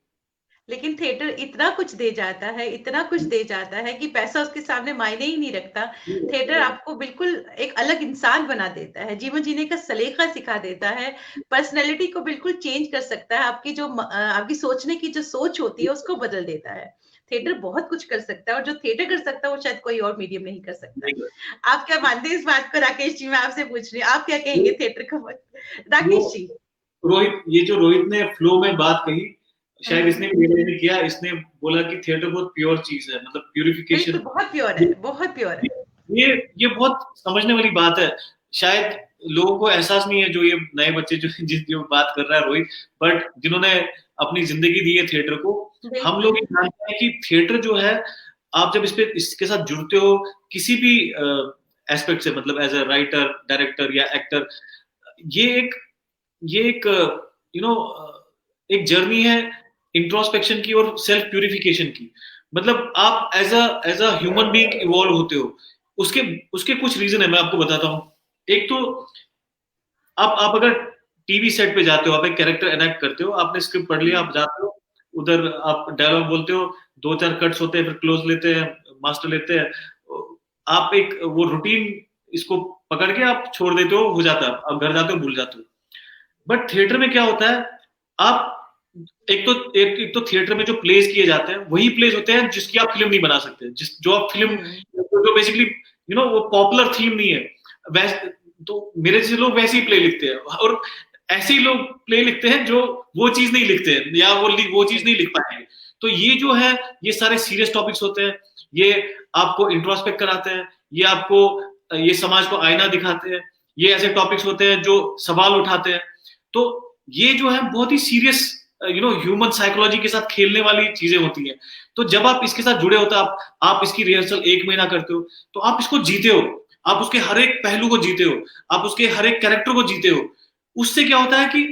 लेकिन थिएटर इतना कुछ दे जाता है, इतना कुछ दे जाता है कि पैसा उसके सामने मायने ही नहीं रखता। थिएटर आपको बिल्कुल एक अलग इंसान बना देता है, जीवन जीने का सलीका सिखा देता है, पर्सनैलिटी को बिल्कुल चेंज कर सकता है, आपकी जो आपकी सोचने की जो सोच होती है उसको बदल देता है। थिएटर बहुत कुछ कर सकता है, और जो थिएटर कर सकता है वो शायद कोई और मीडियम नहीं कर सकता। आप क्या मानते हैं इस बात को? राकेश जी, मैं आपसे पूछ रही हूँ, आप क्या कहेंगे थिएटर का? राकेश जी। रोहित, ये जो रोहित ने फ्लो में बात कही, शायद इसने रियलाइज नहीं किया, इसने बोला कि थिएटर बहुत प्योर चीज है, मतलब प्यूरिफिकेशन बहुत प्योर है, बहुत प्योर है। ये बहुत समझने वाली बात है। शायद लोगों को एहसास नहीं है, जो ये नए बच्चे जो बात कर रहा है रोहित, बट जिन्होंने अपनी जिंदगी दी है थिएटर को, हम लोग ये जानते हैं कि थिएटर जो है, आप जब इसके साथ जुड़ते हो किसी भी एस्पेक्ट से, मतलब एज अ राइटर, डायरेक्टर या एक्टर, ये एक एक जर्नी है इंट्रोस्पेक्शन की और सेल्फ प्यूरिफिकेशन की। मतलब आप as a human being evolve होते हो। उसके कुछ रीजन है, मैं आपको बताता हूँ। एक तो आप अगर टीवी सेट पे जाते हो, आप एक कैरेक्टर एनेक्ट करते हो, आपने स्क्रिप्ट पढ़ लिया, आप जाते हो उधर, आप डायलॉग बोलते हो, 2-4 कट्स होते हैं, फिर क्लोज लेते हैं, मास्टर लेते हैं, आप एक वो रूटीन इसको पकड़ के आप छोड़ देते हो जाता है, आप घर जाते हो भूल जाते हो। बट थिएटर में क्या होता है, आप एक तो थिएटर में जो प्लेस किए जाते हैं वही प्लेस होते हैं जिसकी आप फिल्म नहीं बना सकते, जो आप फिल्म, जो बेसिकली वो पॉपुलर थीम नहीं है, वैसे तो मेरे जैसे लोग वैसे ही प्ले लिखते हैं, और ऐसे ही लोग प्ले लिखते हैं जो वो चीज नहीं लिखते हैं, या वो चीज नहीं लिख पाएंगे। तो ये जो है, ये सारे सीरियस टॉपिक्स होते हैं, ये आपको इंट्रोस्पेक्ट कराते हैं, ये आपको ये समाज को आईना दिखाते हैं, ये ऐसे टॉपिक्स होते हैं जो सवाल उठाते हैं। तो ये जो है बहुत ही सीरियस ह्यूमन साइकोलॉजी के साथ खेलने वाली चीजें होती हैं। तो जब आप इसके साथ जुड़े होते हो, आप इसकी रिहर्सल 1 महीना करते हो, तो आप इसको जीते हो, आप उसके हर एक पहलू को जीते हो, आप उसके हर एक कैरेक्टर को जीते हो। उससे क्या होता है कि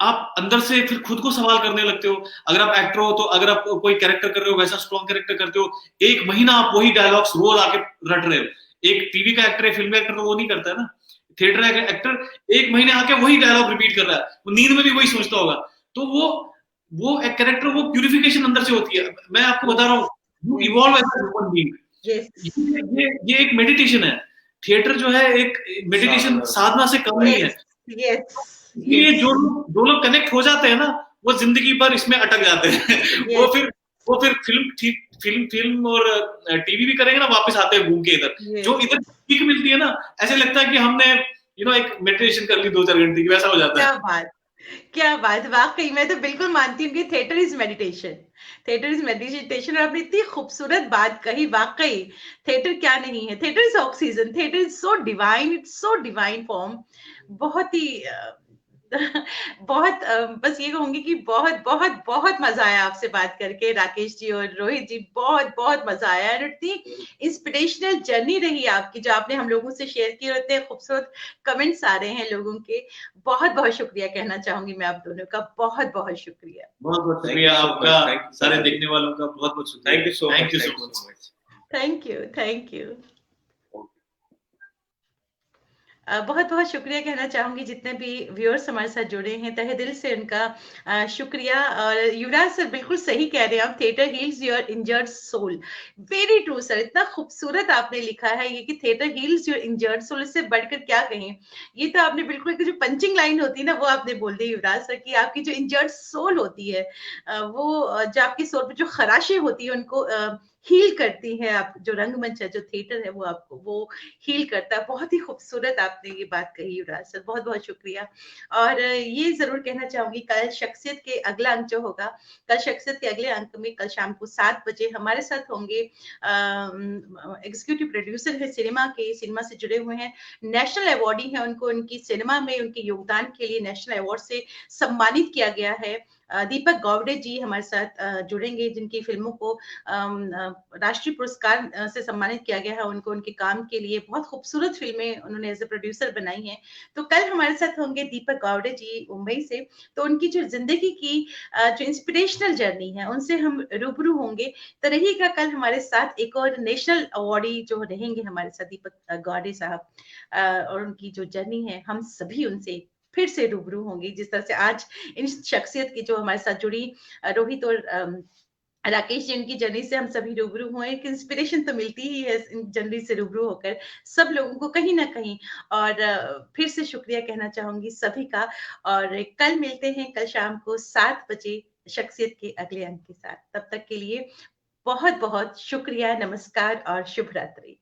आप अंदर से फिर खुद को सवाल करने लगते हो। अगर आप एक्टर हो, तो अगर आप कोई कैरेक्टर कर रहे हो, वैसा स्ट्रॉन्ग कैरेक्टर करते हो, 1 महीना आप वही डायलॉग्स रोज आके रट रहे हो। एक टीवी का एक्टर है, फिल्म एक्टर तो वो नहीं करता है ना, थिएटर एक्टर 1 महीने आके वही डायलॉग रिपीट कर रहा है, वो नींद में भी वही सोचता होगा। तो वो एक कैरेक्टर, वो प्यूरिफिकेशन अंदर से होती है। मैं आपको बता रहा हूँ, you evolve as a human being. ये एक मेडिटेशन है। थिएटर जो है एक मेडिटेशन साधना से कम नहीं है। ये जो लोग कनेक्ट हो जाते हैं ना, वो जिंदगी भर इसमें अटक जाते हैं। वो फिर फिल्म और टीवी भी करेंगे ना, वापस आते हैं घूम के इधर। जो इधर सीख मिलती है ना, ऐसे लगता है कि हमने एक मेडिटेशन कर ली 2-4 घंटे की, वैसा हो जाता है। क्या बात, वाकई मैं तो बिल्कुल मानती हूँ कि theatre is meditation, theatre is meditation. और आपने इतनी खूबसूरत बात कही, वाकई थिएटर क्या नहीं है, theatre is oxygen, theatre is so divine, it's so divine form. बहुत ही बहुत बस ये कहूंगी कि बहुत बहुत बहुत मजा आया आपसे बात करके, राकेश जी और रोहित जी, बहुत बहुत मजा आया। और इतनी इंस्पिरेशनल जर्नी रही आपकी, जो आपने हम लोगों से शेयर की, और इतने खूबसूरत कमेंट्स आ रहे हैं लोगों के। बहुत बहुत शुक्रिया कहना चाहूंगी मैं आप दोनों का, बहुत बहुत शुक्रिया। बहुत बहुत शुक्रिया आपका, सारे देखने वालों का बहुत बहुत शुक्रिया। Thank you so much. Thank you. बहुत बहुत शुक्रिया कहना चाहूंगी जितने भी व्यूअर्स हमारे साथ जुड़े हैं, तहे दिल से उनका शुक्रिया। और युवराज सर बिल्कुल सही कह रहे हैं आप, theatre heals your injured soul. Very true sir, इतना खूबसूरत आपने लिखा है ये कि theatre heals your injured soul, इससे बढ़कर क्या कहें। ये तो आपने बिल्कुल जो पंचिंग लाइन होती है ना वो आपने बोल दी युवराज सर, की आपकी जो इंजर्ड सोल होती है वो जो आपकी सोल पे जो खराशें होती है उनको हील करती है। आप जो रंगमंच है, जो थिएटर है, वो आपको वो हील करता है। बहुत ही खूबसूरत आपने ये बात कही युवराज सर, बहुत बहुत शुक्रिया। और ये जरूर कहना चाहूंगी, कल शख्सियत के अगला अंक जो होगा, कल शख्सियत के अगले अंक में कल शाम को 7 बजे हमारे साथ होंगे एग्जीक्यूटिव प्रोड्यूसर है सिनेमा के, सिनेमा से जुड़े हुए हैं, नेशनल अवार्डी है, उनको उनकी सिनेमा में उनके योगदान के लिए नेशनल अवार्ड से सम्मानित किया गया है। दीपक गावड़े जी हमारे साथ जुड़ेंगे, जिनकी फिल्मों को राष्ट्रीय पुरस्कार से सम्मानित किया गया है। उनको उनके काम के लिए बहुत खूबसूरत फिल्में उन्होंने एज ए प्रोड्यूसर बनाई हैं। तो कल हमारे साथ होंगे दीपक गावड़े जी मुंबई से। तो उनकी जो जिंदगी की जो इंस्पिरेशनल जर्नी है उनसे हम रूबरू होंगे। तो रहिएगा कल हमारे साथ, एक और नेशनल अवार्डी जो रहेंगे हमारे साथ दीपक गावड़े साहब, और उनकी जो जर्नी है हम सभी उनसे फिर से रूबरू होंगे। जिस तरह से आज इन शख्सियत की जो हमारे साथ जुड़ी रोहित और राकेश जी, उनकी जर्नी से हम सभी रूबरू हुए, एक इंस्पिरेशन तो मिलती ही है इन जर्नी से रूबरू होकर सब लोगों को कहीं ना कहीं। और फिर से शुक्रिया कहना चाहूंगी सभी का। और कल मिलते हैं, कल शाम को 7 बजे शख्सियत के अगले अंक के साथ। तब तक के लिए बहुत बहुत शुक्रिया, नमस्कार और शुभ रात्रि।